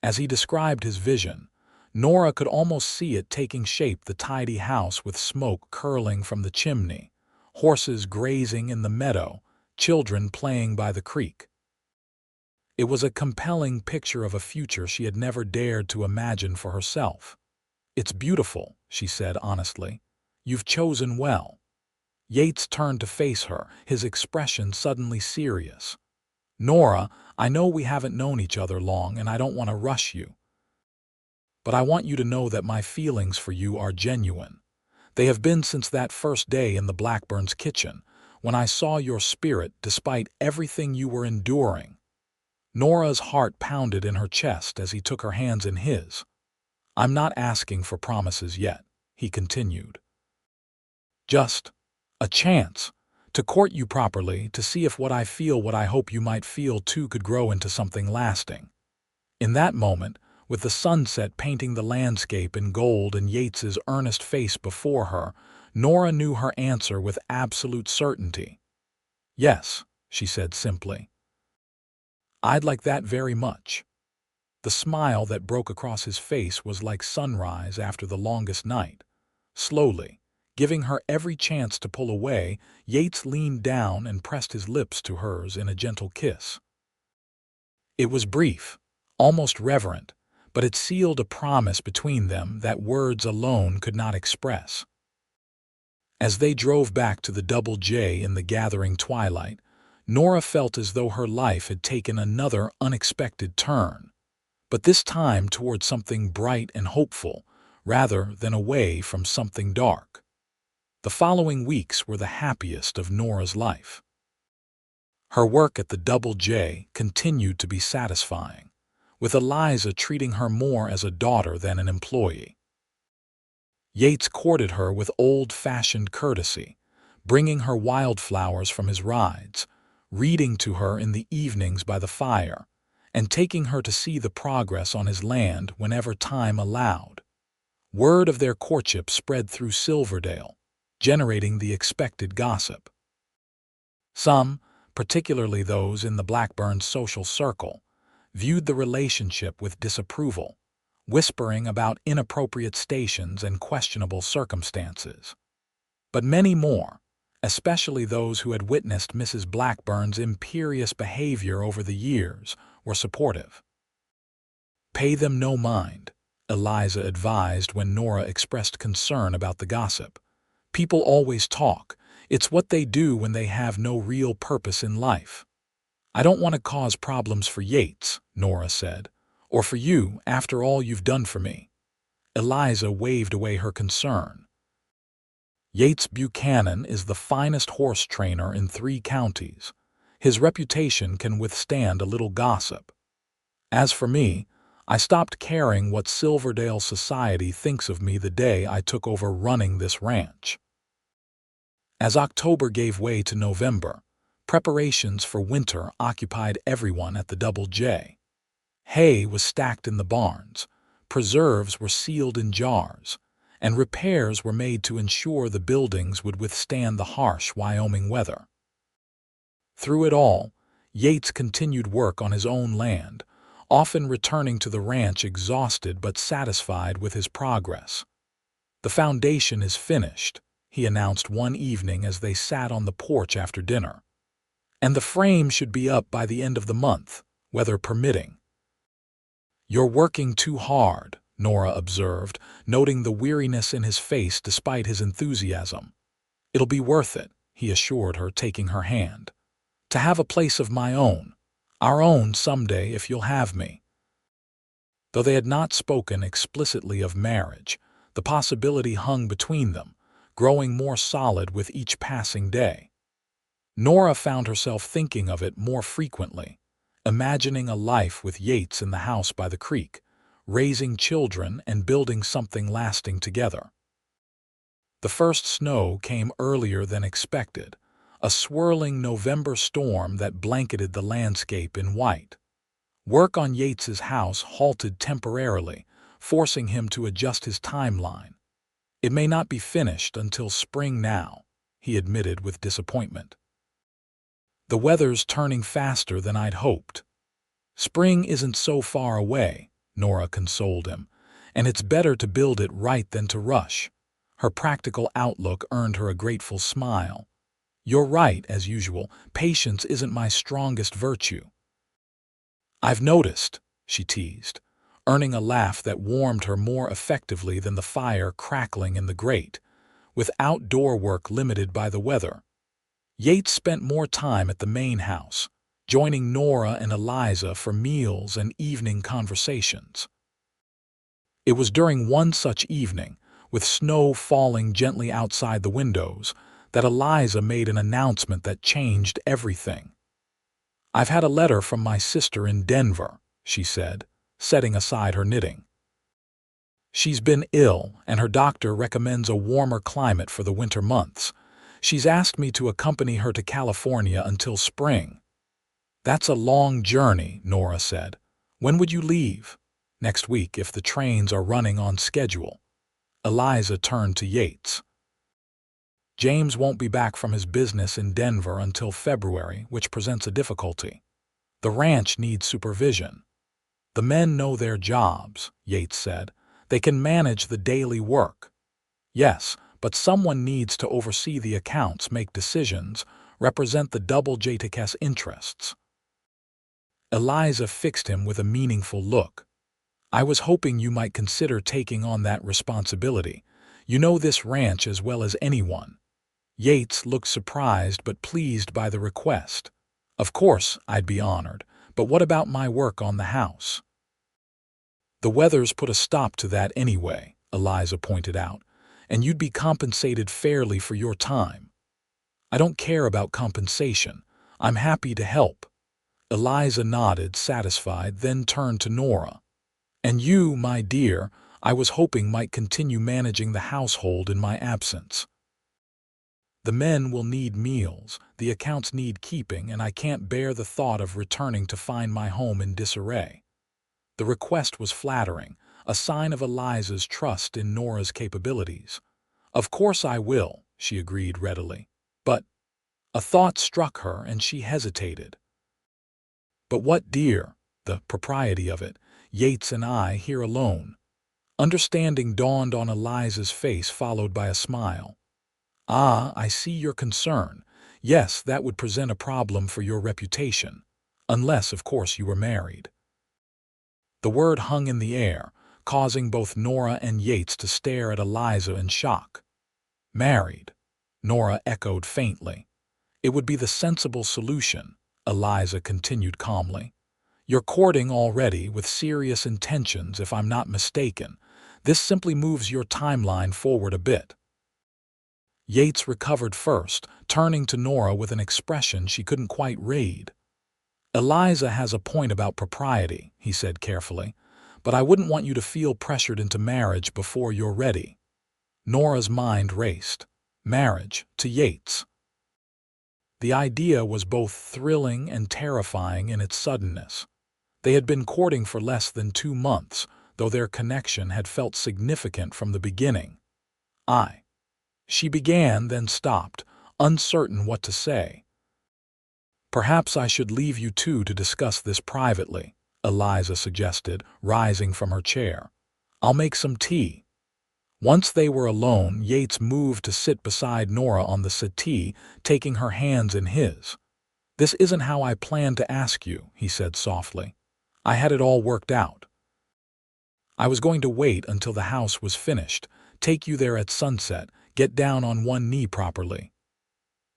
As he described his vision, Nora could almost see it taking shape: the tidy house with smoke curling from the chimney, horses grazing in the meadow, children playing by the creek. It was a compelling picture of a future she had never dared to imagine for herself. "It's beautiful," she said honestly. "You've chosen well." Yates turned to face her, his expression suddenly serious. "Nora, I know we haven't known each other long and I don't want to rush you. But I want you to know that my feelings for you are genuine. They have been since that first day in the Blackburn's kitchen, when I saw your spirit despite everything you were enduring." Nora's heart pounded in her chest as he took her hands in his. "I'm not asking for promises yet," he continued. "Just a chance to court you properly, to see if what I feel, what I hope you might feel too, could grow into something lasting." In that moment, with the sunset painting the landscape in gold and Yates's earnest face before her, Nora knew her answer with absolute certainty. "Yes," she said simply. "I'd like that very much." The smile that broke across his face was like sunrise after the longest night. Slowly, giving her every chance to pull away, Yates leaned down and pressed his lips to hers in a gentle kiss. It was brief, almost reverent, but it sealed a promise between them that words alone could not express. As they drove back to the Double J in the gathering twilight, Nora felt as though her life had taken another unexpected turn, but this time toward something bright and hopeful, rather than away from something dark. The following weeks were the happiest of Nora's life. Her work at the Double J continued to be satisfying, with Eliza treating her more as a daughter than an employee. Yates courted her with old-fashioned courtesy, bringing her wildflowers from his rides, reading to her in the evenings by the fire, and taking her to see the progress on his land whenever time allowed. Word of their courtship spread through Silverdale, generating the expected gossip. Some, particularly those in the Blackburn social circle, viewed the relationship with disapproval, whispering about inappropriate stations and questionable circumstances. But many more, especially those who had witnessed Mrs. Blackburn's imperious behavior over the years, were supportive. "Pay them no mind," Eliza advised when Nora expressed concern about the gossip. "People always talk. It's what they do when they have no real purpose in life." "I don't want to cause problems for Yates," Nora said, "or for you after all you've done for me." Eliza waved away her concern. "Yates Buchanan is the finest horse trainer in 3 counties. His reputation can withstand a little gossip. As for me, I stopped caring what Silverdale society thinks of me the day I took over running this ranch." As October gave way to November, preparations for winter occupied everyone at the Double J. Hay was stacked in the barns, preserves were sealed in jars, and repairs were made to ensure the buildings would withstand the harsh Wyoming weather. Through it all, Yates continued work on his own land, often returning to the ranch exhausted but satisfied with his progress. "The foundation is finished," he announced one evening as they sat on the porch after dinner. "And the frame should be up by the end of the month, weather permitting." "You're working too hard," Nora observed, noting the weariness in his face despite his enthusiasm. "It'll be worth it," he assured her, taking her hand. "To have a place of my own, our own someday if you'll have me." Though they had not spoken explicitly of marriage, the possibility hung between them, growing more solid with each passing day. Nora found herself thinking of it more frequently, imagining a life with Yates in the house by the creek, raising children and building something lasting together. The first snow came earlier than expected, a swirling November storm that blanketed the landscape in white. Work on Yates's house halted temporarily, forcing him to adjust his timeline. "It may not be finished until spring now," he admitted with disappointment. The weather's turning faster than I'd hoped. Spring isn't so far away, Nora consoled him, and it's better to build it right than to rush. Her practical outlook earned her a grateful smile. You're right, as usual, patience isn't my strongest virtue. I've noticed, she teased, earning a laugh that warmed her more effectively than the fire crackling in the grate, with outdoor work limited by the weather. Yates spent more time at the main house, joining Nora and Eliza for meals and evening conversations. It was during one such evening, with snow falling gently outside the windows, that Eliza made an announcement that changed everything. "I've had a letter from my sister in Denver," she said, setting aside her knitting. "She's been ill, and her doctor recommends a warmer climate for the winter months. She's asked me to accompany her to California until spring." "That's a long journey," Nora said. "When would you leave?" "Next week, if the trains are running on schedule." Eliza turned to Yates. "James won't be back from his business in Denver until February, which presents a difficulty. The ranch needs supervision." "The men know their jobs," Yates said. "They can manage the daily work." "Yes, but someone needs to oversee the accounts, make decisions, represent the double JTK's interests." Eliza fixed him with a meaningful look. "I was hoping you might consider taking on that responsibility. You know this ranch as well as anyone." Yates looked surprised but pleased by the request. "Of course, I'd be honored, but what about my work on the house?" "The weather's put a stop to that anyway," Eliza pointed out, "and you'd be compensated fairly for your time." "I don't care about compensation. I'm happy to help." Eliza nodded, satisfied, then turned to Nora. "And you, my dear, I was hoping might continue managing the household in my absence. The men will need meals, the accounts need keeping, and I can't bear the thought of returning to find my home in disarray." The request was flattering, a sign of Eliza's trust in Nora's capabilities. "Of course I will," she agreed readily. "But—" A thought struck her and she hesitated. "But what, dear? The propriety of it. Yates and I here alone." Understanding dawned on Eliza's face, followed by a smile. "Ah, I see your concern. Yes, that would present a problem for your reputation. Unless, of course, you were married." The word hung in the air, causing both Nora and Yates to stare at Eliza in shock. "Married?" Nora echoed faintly. "It would be the sensible solution," Eliza continued calmly. "You're courting already, with serious intentions, if I'm not mistaken. This simply moves your timeline forward a bit." Yates recovered first, turning to Nora with an expression she couldn't quite read. "Eliza has a point about propriety," he said carefully, "but I wouldn't want you to feel pressured into marriage before you're ready." Nora's mind raced. Marriage to Yates. The idea was both thrilling and terrifying in its suddenness. They had been courting for less than 2 months, though their connection had felt significant from the beginning. She began, then stopped, uncertain what to say. "Perhaps I should leave you two to discuss this privately," Eliza suggested, rising from her chair. "I'll make some tea." Once they were alone, Yates moved to sit beside Nora on the settee, taking her hands in his. "This isn't how I planned to ask you," he said softly. "I had it all worked out. I was going to wait until the house was finished, take you there at sunset, get down on one knee properly."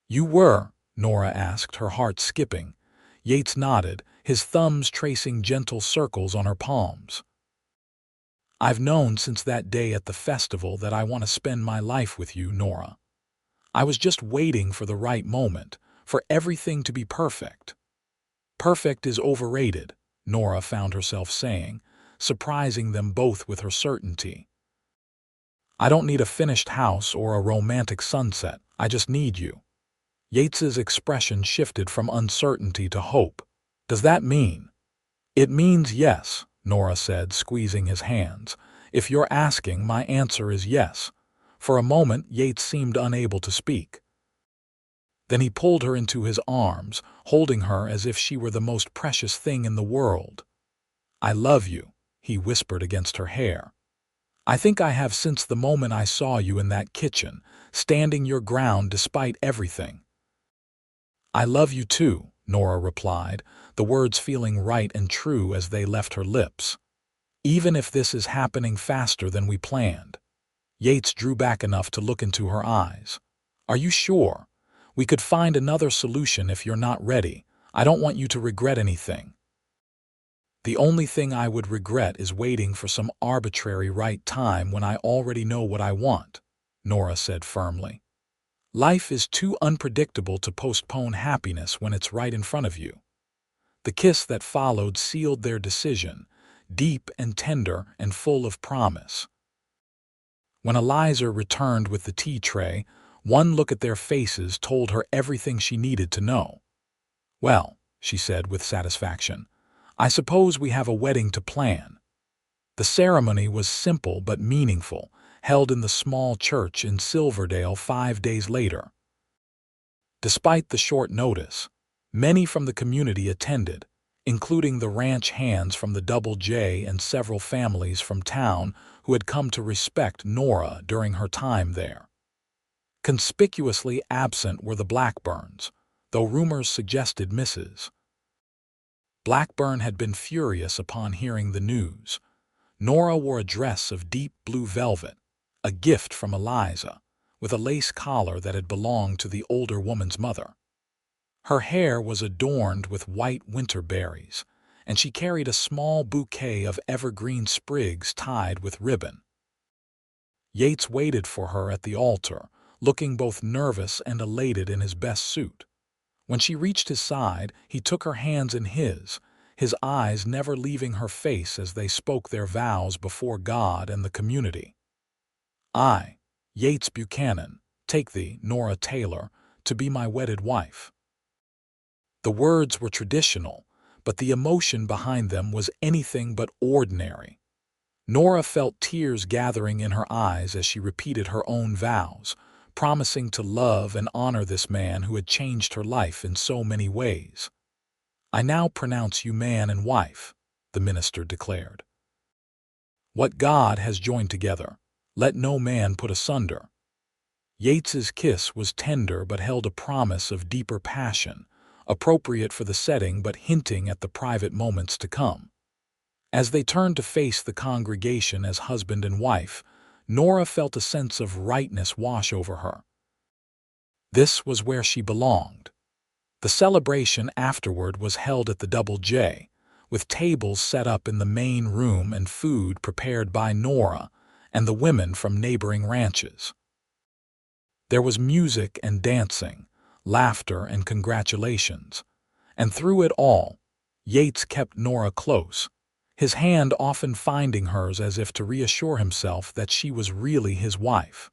"You were?" Nora asked, her heart skipping. Yates nodded, his thumbs tracing gentle circles on her palms. "I've known since that day at the festival that I want to spend my life with you, Nora. I was just waiting for the right moment, for everything to be perfect." "Perfect is overrated," Nora found herself saying, surprising them both with her certainty. "I don't need a finished house or a romantic sunset, I just need you." Yates's expression shifted from uncertainty to hope. "Does that mean?" "It means yes," Nora said, squeezing his hands. "If you're asking, my answer is yes." For a moment, Yates seemed unable to speak. Then he pulled her into his arms, holding her as if she were the most precious thing in the world. "I love you," he whispered against her hair. "I think I have since the moment I saw you in that kitchen, standing your ground despite everything." "I love you too," Nora replied, the words feeling right and true as they left her lips. "Even if this is happening faster than we planned." Yates drew back enough to look into her eyes. "Are you sure? We could find another solution if you're not ready. I don't want you to regret anything." "The only thing I would regret is waiting for some arbitrary right time when I already know what I want," Nora said firmly. "Life is too unpredictable to postpone happiness when it's right in front of you." The kiss that followed sealed their decision, deep and tender and full of promise. When Eliza returned with the tea tray, one look at their faces told her everything she needed to know. "Well," she said with satisfaction, "I suppose we have a wedding to plan." The ceremony was simple but meaningful, held in the small church in Silverdale 5 days later. Despite the short notice, many from the community attended, including the ranch hands from the Double J and several families from town who had come to respect Nora during her time there. Conspicuously absent were the Blackburns, though rumors suggested Mrs. Blackburn had been furious upon hearing the news. Nora wore a dress of deep blue velvet, a gift from Eliza, with a lace collar that had belonged to the older woman's mother. Her hair was adorned with white winter berries, and she carried a small bouquet of evergreen sprigs tied with ribbon. Yates waited for her at the altar, looking both nervous and elated in his best suit. When she reached his side, he took her hands in his eyes never leaving her face as they spoke their vows before God and the community. "I, Yates Buchanan, take thee, Nora Taylor, to be my wedded wife." The words were traditional, but the emotion behind them was anything but ordinary. Nora felt tears gathering in her eyes as she repeated her own vows, promising to love and honor this man who had changed her life in so many ways. "I now pronounce you man and wife," the minister declared. "What God has joined together, let no man put asunder." Yates's kiss was tender but held a promise of deeper passion, appropriate for the setting but hinting at the private moments to come. As they turned to face the congregation as husband and wife, Nora felt a sense of rightness wash over her. This was where she belonged. The celebration afterward was held at the Double J, with tables set up in the main room and food prepared by Nora and the women from neighboring ranches. There was music and dancing, laughter and congratulations, and through it all, Yates kept Nora close, his hand often finding hers as if to reassure himself that she was really his wife.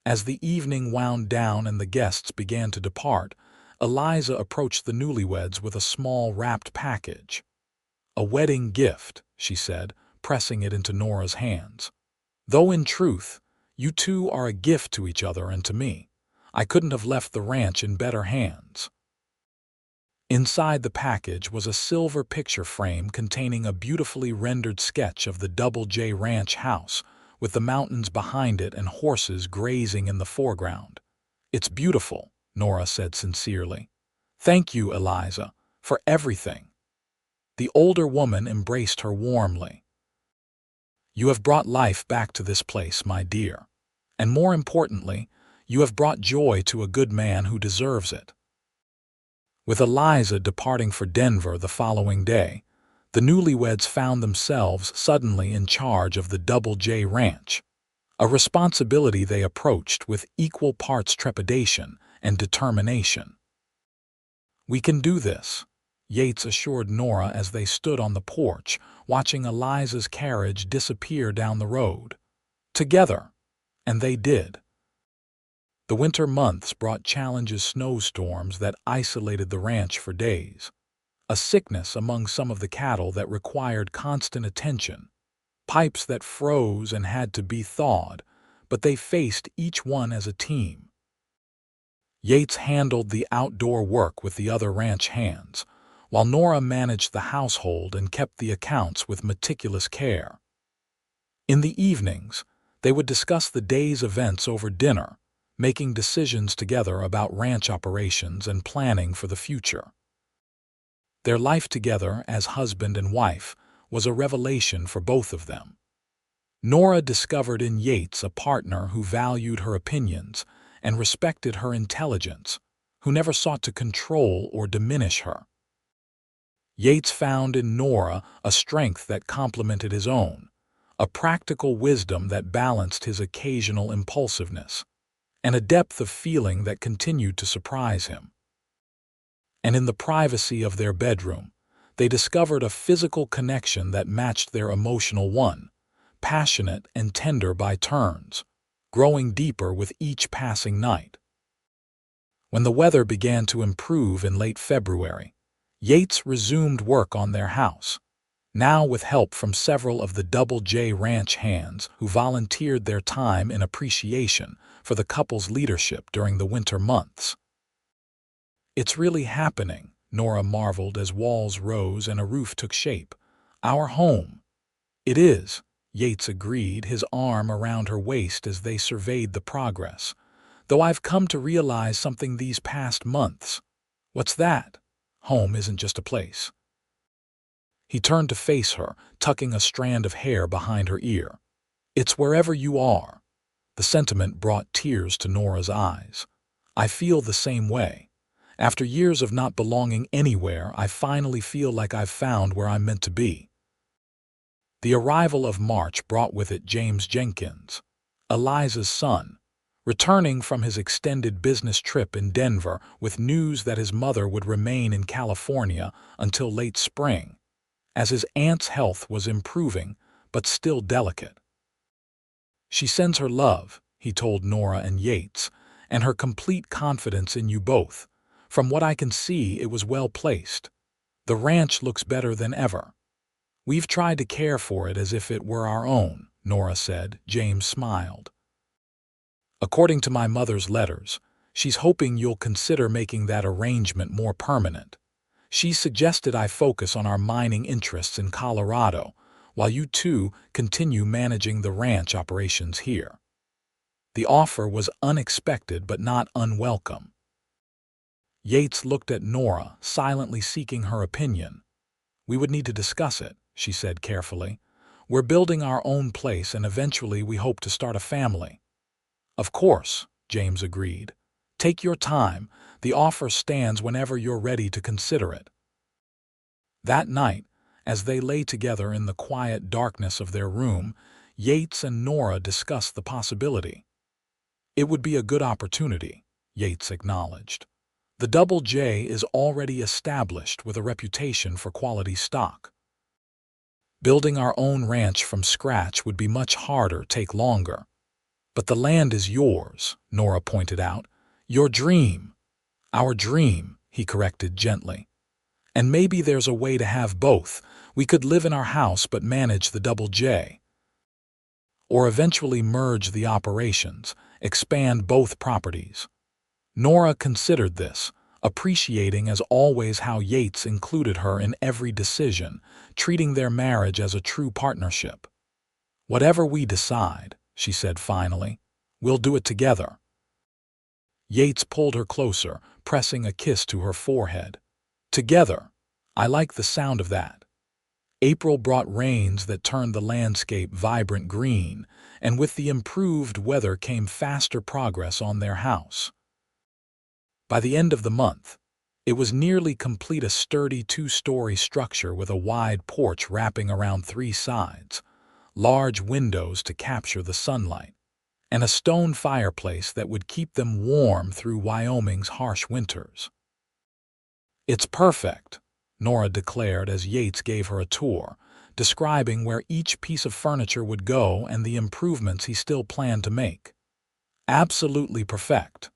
As the evening wound down and the guests began to depart, Eliza approached the newlyweds with a small wrapped package. "A wedding gift," she said, pressing it into Nora's hands. "Though in truth, you two are a gift to each other and to me. I couldn't have left the ranch in better hands." Inside the package was a silver picture frame containing a beautifully rendered sketch of the Double J Ranch house, with the mountains behind it and horses grazing in the foreground. "It's beautiful," Nora said sincerely. "Thank you, Eliza, for everything." The older woman embraced her warmly. "You have brought life back to this place, my dear. And more importantly, you have brought joy to a good man who deserves it." With Eliza departing for Denver the following day, the newlyweds found themselves suddenly in charge of the Double J Ranch, a responsibility they approached with equal parts trepidation and determination. "We can do this," Yates assured Nora as they stood on the porch, watching Eliza's carriage disappear down the road. Together, and they did. The winter months brought challenging snowstorms that isolated the ranch for days, a sickness among some of the cattle that required constant attention, pipes that froze and had to be thawed, but they faced each one as a team. Yates handled the outdoor work with the other ranch hands, while Nora managed the household and kept the accounts with meticulous care. In the evenings, they would discuss the day's events over dinner, making decisions together about ranch operations and planning for the future. Their life together as husband and wife was a revelation for both of them. Nora discovered in Yates a partner who valued her opinions and respected her intelligence, who never sought to control or diminish her. Yates found in Nora a strength that complemented his own, a practical wisdom that balanced his occasional impulsiveness, and a depth of feeling that continued to surprise him. And in the privacy of their bedroom, they discovered a physical connection that matched their emotional one, passionate and tender by turns, growing deeper with each passing night. When the weather began to improve in late February, Yates resumed work on their house, now with help from several of the Double J Ranch hands who volunteered their time in appreciation for the couple's leadership during the winter months. "It's really happening," Nora marveled as walls rose and a roof took shape. "Our home." "It is," Yates agreed, his arm around her waist as they surveyed the progress. "Though I've come to realize something these past months." "What's that?" "Home isn't just a place." He turned to face her, tucking a strand of hair behind her ear. "It's wherever you are." The sentiment brought tears to Nora's eyes. "I feel the same way. After years of not belonging anywhere, I finally feel like I've found where I'm meant to be." The arrival of March brought with it James Jenkins, Eliza's son, returning from his extended business trip in Denver with news that his mother would remain in California until late spring, as his aunt's health was improving but still delicate. "She sends her love," he told Nora and Yates, "and her complete confidence in you both. From what I can see, it was well placed. The ranch looks better than ever." "We've tried to care for it as if it were our own," Nora said. James smiled. "According to my mother's letters, she's hoping you'll consider making that arrangement more permanent. She suggested I focus on our mining interests in Colorado, while you two continue managing the ranch operations here." The offer was unexpected but not unwelcome. Yates looked at Nora, silently seeking her opinion. "We would need to discuss it," she said carefully. "We're building our own place and eventually we hope to start a family." "Of course," James agreed. "Take your time. The offer stands whenever you're ready to consider it." That night, as they lay together in the quiet darkness of their room, Yates and Nora discussed the possibility. "It would be a good opportunity," Yates acknowledged. "The Double J is already established with a reputation for quality stock. Building our own ranch from scratch would be much harder, take longer." "But the land is yours," Nora pointed out. "Your dream." "Our dream," he corrected gently. "And maybe there's a way to have both. We could live in our house but manage the Double J. Or eventually merge the operations, expand both properties." Nora considered this, appreciating as always how Yates included her in every decision, treating their marriage as a true partnership. "Whatever we decide," she said finally, "we'll do it together." Yates pulled her closer, pressing a kiss to her forehead. "Together. I like the sound of that." April brought rains that turned the landscape vibrant green, and with the improved weather came faster progress on their house. By the end of the month, it was nearly complete, a sturdy two-story structure with a wide porch wrapping around three sides, large windows to capture the sunlight, and a stone fireplace that would keep them warm through Wyoming's harsh winters. "It's perfect," Nora declared as Yates gave her a tour, describing where each piece of furniture would go and the improvements he still planned to make. "Absolutely perfect."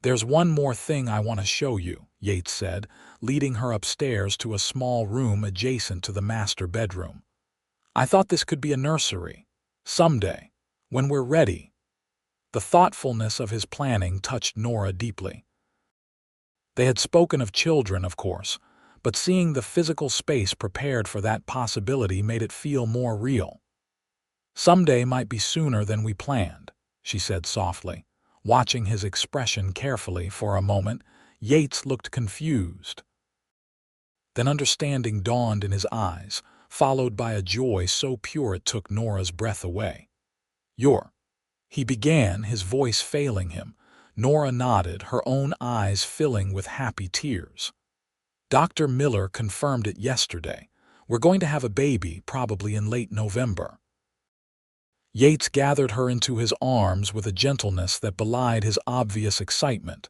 "There's one more thing I want to show you," Yates said, leading her upstairs to a small room adjacent to the master bedroom. "I thought this could be a nursery. Someday, when we're ready." The thoughtfulness of his planning touched Nora deeply. They had spoken of children, of course, but seeing the physical space prepared for that possibility made it feel more real. "Someday might be sooner than we planned," she said softly. Watching his expression carefully for a moment, Yates looked confused. Then understanding dawned in his eyes, followed by a joy so pure it took Nora's breath away. "You're—" he began, his voice failing him. Nora nodded, her own eyes filling with happy tears. "Dr. Miller confirmed it yesterday. We're going to have a baby, probably in late November." Yates gathered her into his arms with a gentleness that belied his obvious excitement.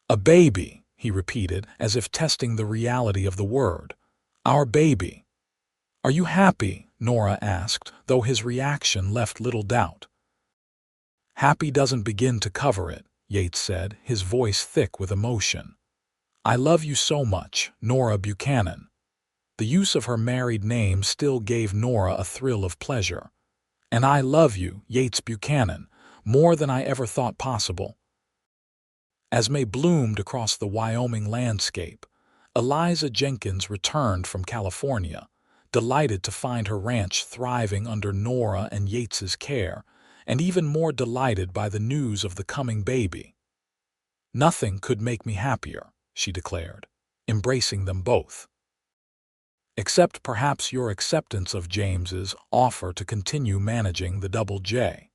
"A baby," he repeated, as if testing the reality of the word. "Our baby." "Are you happy?" Nora asked, though his reaction left little doubt. "Happy doesn't begin to cover it," Yates said, his voice thick with emotion. "I love you so much, Nora Buchanan." The use of her married name still gave Nora a thrill of pleasure. "And I love you, Yates Buchanan, more than I ever thought possible." As May bloomed across the Wyoming landscape, Eliza Jenkins returned from California, delighted to find her ranch thriving under Nora and Yates's care, and even more delighted by the news of the coming baby. "Nothing could make me happier," she declared, embracing them both. "Except perhaps your acceptance of James's offer to continue managing the Double J."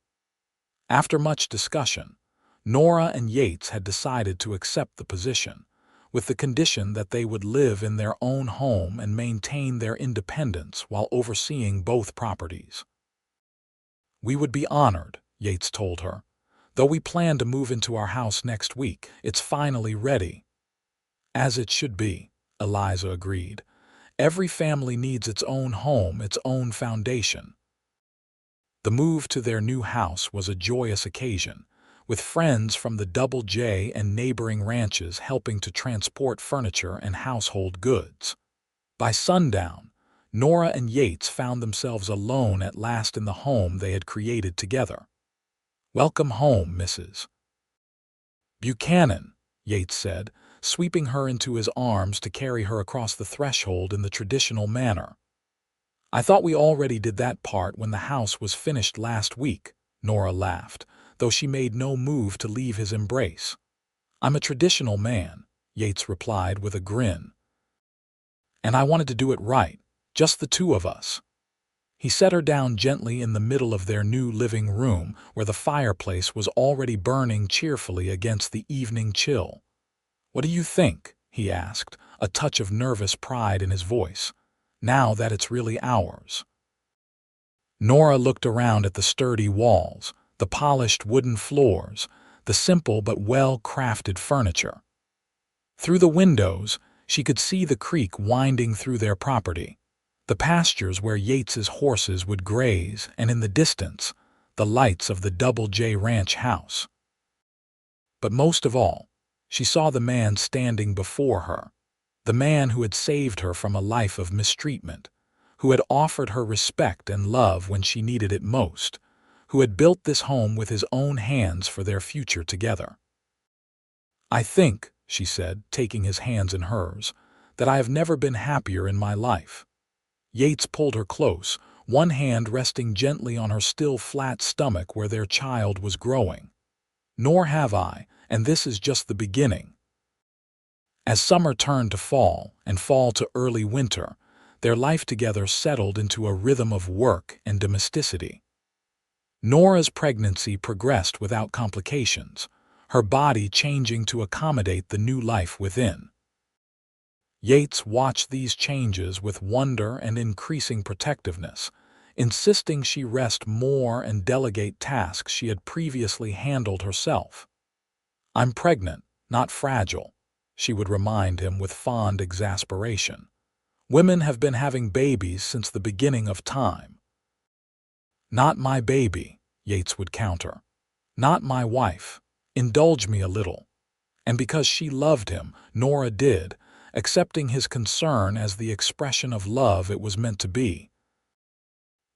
After much discussion, Nora and Yates had decided to accept the position, with the condition that they would live in their own home and maintain their independence while overseeing both properties. "We would be honored," Yates told her. "Though we plan to move into our house next week, it's finally ready." "As it should be," Eliza agreed. "Every family needs its own home, its own foundation." The move to their new house was a joyous occasion, with friends from the Double J and neighboring ranches helping to transport furniture and household goods. By sundown, Nora and Yates found themselves alone at last in the home they had created together. "Welcome home, Mrs. Buchanan," Yates said, sweeping her into his arms to carry her across the threshold in the traditional manner. "I thought we already did that part when the house was finished last week," Nora laughed, though she made no move to leave his embrace. "I'm a traditional man," Yates replied with a grin. "And I wanted to do it right, just the two of us." He set her down gently in the middle of their new living room, where the fireplace was already burning cheerfully against the evening chill. "What do you think?" he asked, a touch of nervous pride in his voice. "Now that it's really ours." Nora looked around at the sturdy walls, the polished wooden floors, the simple but well-crafted furniture. Through the windows, she could see the creek winding through their property, the pastures where Yates's horses would graze, and in the distance, the lights of the Double J Ranch house. But most of all, she saw the man standing before her, the man who had saved her from a life of mistreatment, who had offered her respect and love when she needed it most, who had built this home with his own hands for their future together. "I think," she said, taking his hands in hers, "that I have never been happier in my life." Yates pulled her close, one hand resting gently on her still flat stomach where their child was growing. "Nor have I, and this is just the beginning." As summer turned to fall, and fall to early winter, their life together settled into a rhythm of work and domesticity. Nora's pregnancy progressed without complications, her body changing to accommodate the new life within. Yates watched these changes with wonder and increasing protectiveness, insisting she rest more and delegate tasks she had previously handled herself. "I'm pregnant, not fragile," she would remind him with fond exasperation. "Women have been having babies since the beginning of time." "Not my baby," Yates would counter. "Not my wife. Indulge me a little." And because she loved him, Nora did, accepting his concern as the expression of love it was meant to be.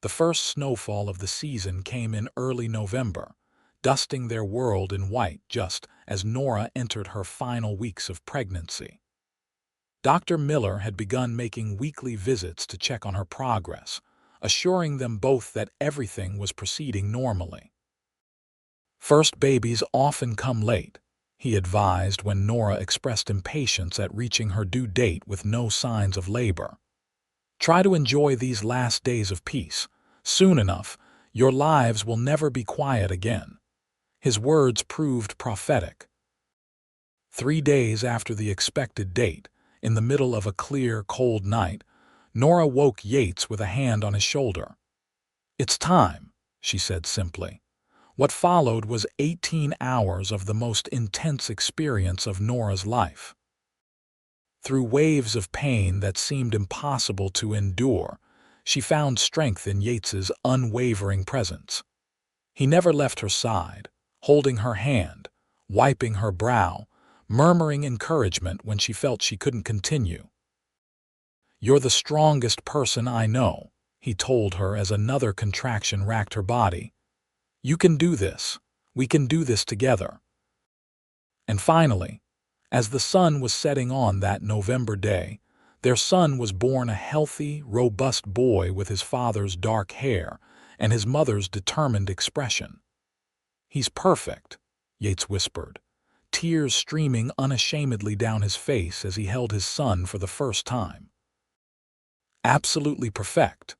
The first snowfall of the season came in early November, dusting their world in white just as Nora entered her final weeks of pregnancy. Dr. Miller had begun making weekly visits to check on her progress, assuring them both that everything was proceeding normally. "First babies often come late," he advised when Nora expressed impatience at reaching her due date with no signs of labor. "Try to enjoy these last days of peace. Soon enough, your lives will never be quiet again." His words proved prophetic. 3 days after the expected date, in the middle of a clear, cold night, Nora woke Yates with a hand on his shoulder. "It's time," she said simply. What followed was 18 hours of the most intense experience of Nora's life. Through waves of pain that seemed impossible to endure, she found strength in Yates's unwavering presence. He never left her side, holding her hand, wiping her brow, murmuring encouragement when she felt she couldn't continue. "You're the strongest person I know," he told her as another contraction racked her body. "You can do this. We can do this together." And finally, as the sun was setting on that November day, their son was born, a healthy, robust boy with his father's dark hair and his mother's determined expression. "He's perfect," Yates whispered, tears streaming unashamedly down his face as he held his son for the first time. "Absolutely perfect."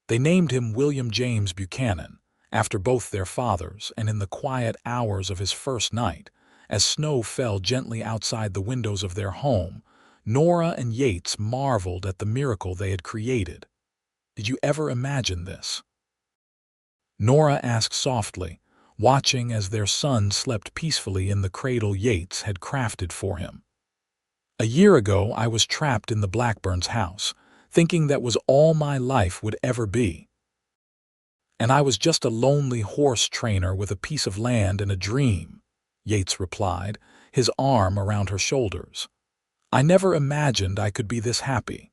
They named him William James Buchanan, after both their fathers, and in the quiet hours of his first night, as snow fell gently outside the windows of their home, Nora and Yates marveled at the miracle they had created. "Did you ever imagine this?" Nora asked softly, watching as their son slept peacefully in the cradle Yates had crafted for him. "A year ago I was trapped in the Blackburn's house, thinking that was all my life would ever be. And I was just a lonely horse trainer with a piece of land and a dream," Yates replied, his arm around her shoulders. "I never imagined I could be this happy."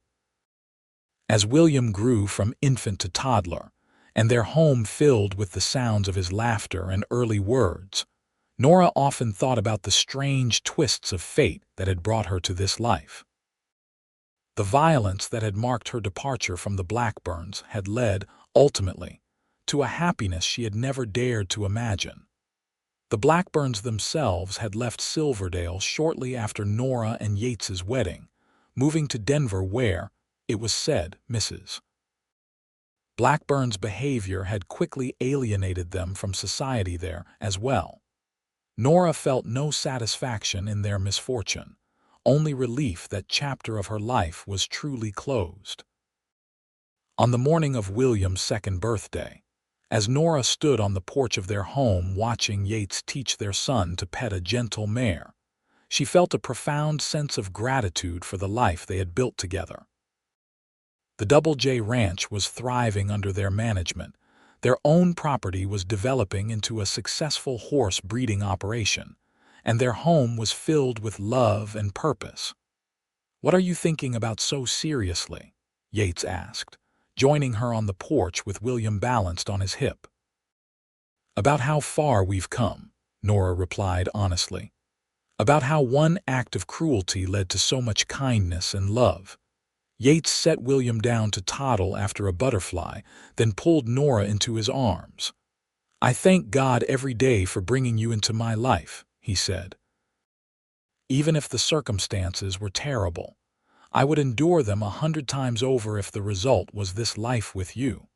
As William grew from infant to toddler, and their home filled with the sounds of his laughter and early words, Nora often thought about the strange twists of fate that had brought her to this life. The violence that had marked her departure from the Blackburns had led, ultimately, to a happiness she had never dared to imagine. The Blackburns themselves had left Silverdale shortly after Nora and Yates's wedding, moving to Denver where, it was said, Mrs. Blackburn's behavior had quickly alienated them from society there as well. Nora felt no satisfaction in their misfortune, only relief that chapter of her life was truly closed. On the morning of William's second birthday, as Nora stood on the porch of their home watching Yates teach their son to pet a gentle mare, she felt a profound sense of gratitude for the life they had built together. The Double J Ranch was thriving under their management. Their own property was developing into a successful horse breeding operation, and their home was filled with love and purpose. "What are you thinking about so seriously?" Yates asked, joining her on the porch with William balanced on his hip. "About how far we've come," Nora replied honestly. "About how one act of cruelty led to so much kindness and love." Yates set William down to toddle after a butterfly, then pulled Nora into his arms. "I thank God every day for bringing you into my life," he said. "Even if the circumstances were terrible, I would endure them 100 times over if the result was this life with you."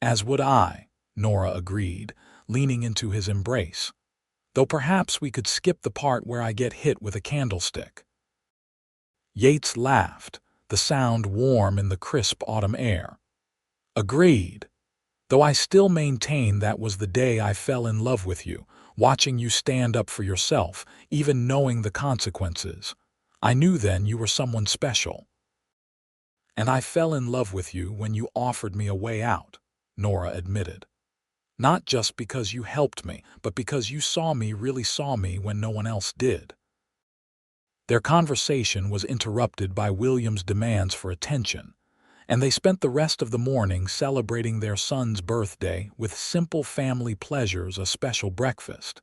"As would I," Nora agreed, leaning into his embrace. "Though perhaps we could skip the part where I get hit with a candlestick." Yates laughed, the sound warm in the crisp autumn air. "Agreed. Though I still maintain that was the day I fell in love with you, watching you stand up for yourself, even knowing the consequences. I knew then you were someone special." "And I fell in love with you when you offered me a way out," Nora admitted. "Not just because you helped me, but because you really saw me when no one else did." Their conversation was interrupted by William's demands for attention, and they spent the rest of the morning celebrating their son's birthday with simple family pleasures, a special breakfast,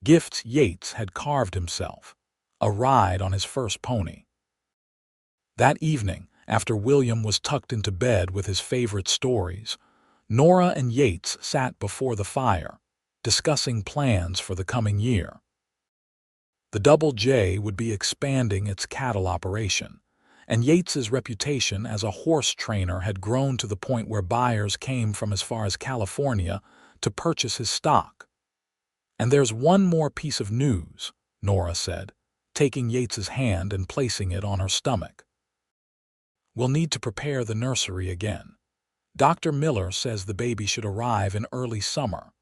gifts Yates had carved himself, a ride on his first pony. That evening, after William was tucked into bed with his favorite stories, Nora and Yates sat before the fire, discussing plans for the coming year. The Double J would be expanding its cattle operation, and Yates's reputation as a horse trainer had grown to the point where buyers came from as far as California to purchase his stock. "And there's one more piece of news," Nora said, taking Yates's hand and placing it on her stomach. "We'll need to prepare the nursery again. Dr. Miller says the baby should arrive in early summer."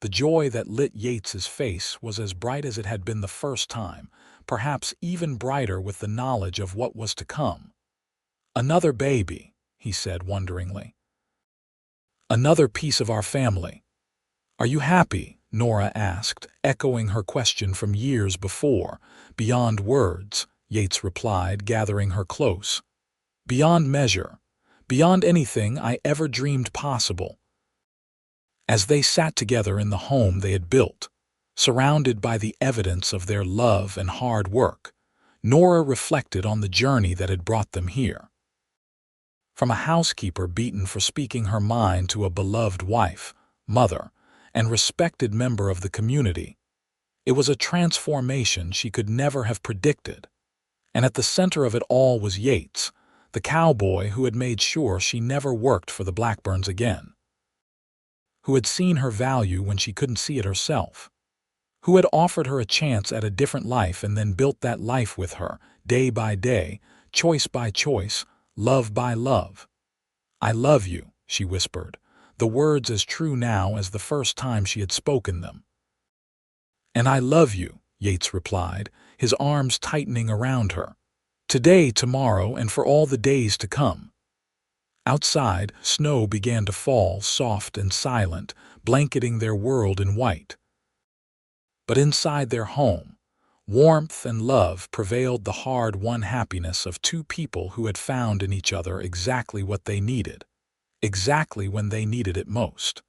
The joy that lit Yates's face was as bright as it had been the first time, perhaps even brighter with the knowledge of what was to come. "Another baby," he said wonderingly. "Another piece of our family." "Are you happy?" Nora asked, echoing her question from years before. "Beyond words," Yates replied, gathering her close. "Beyond measure. Beyond anything I ever dreamed possible." As they sat together in the home they had built, surrounded by the evidence of their love and hard work, Nora reflected on the journey that had brought them here. From a housekeeper beaten for speaking her mind to a beloved wife, mother, and respected member of the community, it was a transformation she could never have predicted. And at the center of it all was Yates, the cowboy who had made sure she never worked for the Blackburns again, who had seen her value when she couldn't see it herself, who had offered her a chance at a different life and then built that life with her, day by day, choice by choice, love by love. "I love you," she whispered, the words as true now as the first time she had spoken them. "And I love you," Yates replied, his arms tightening around her. "Today, tomorrow, and for all the days to come." Outside, snow began to fall, soft and silent, blanketing their world in white. But inside their home, warmth and love prevailed, the hard-won happiness of two people who had found in each other exactly what they needed, exactly when they needed it most.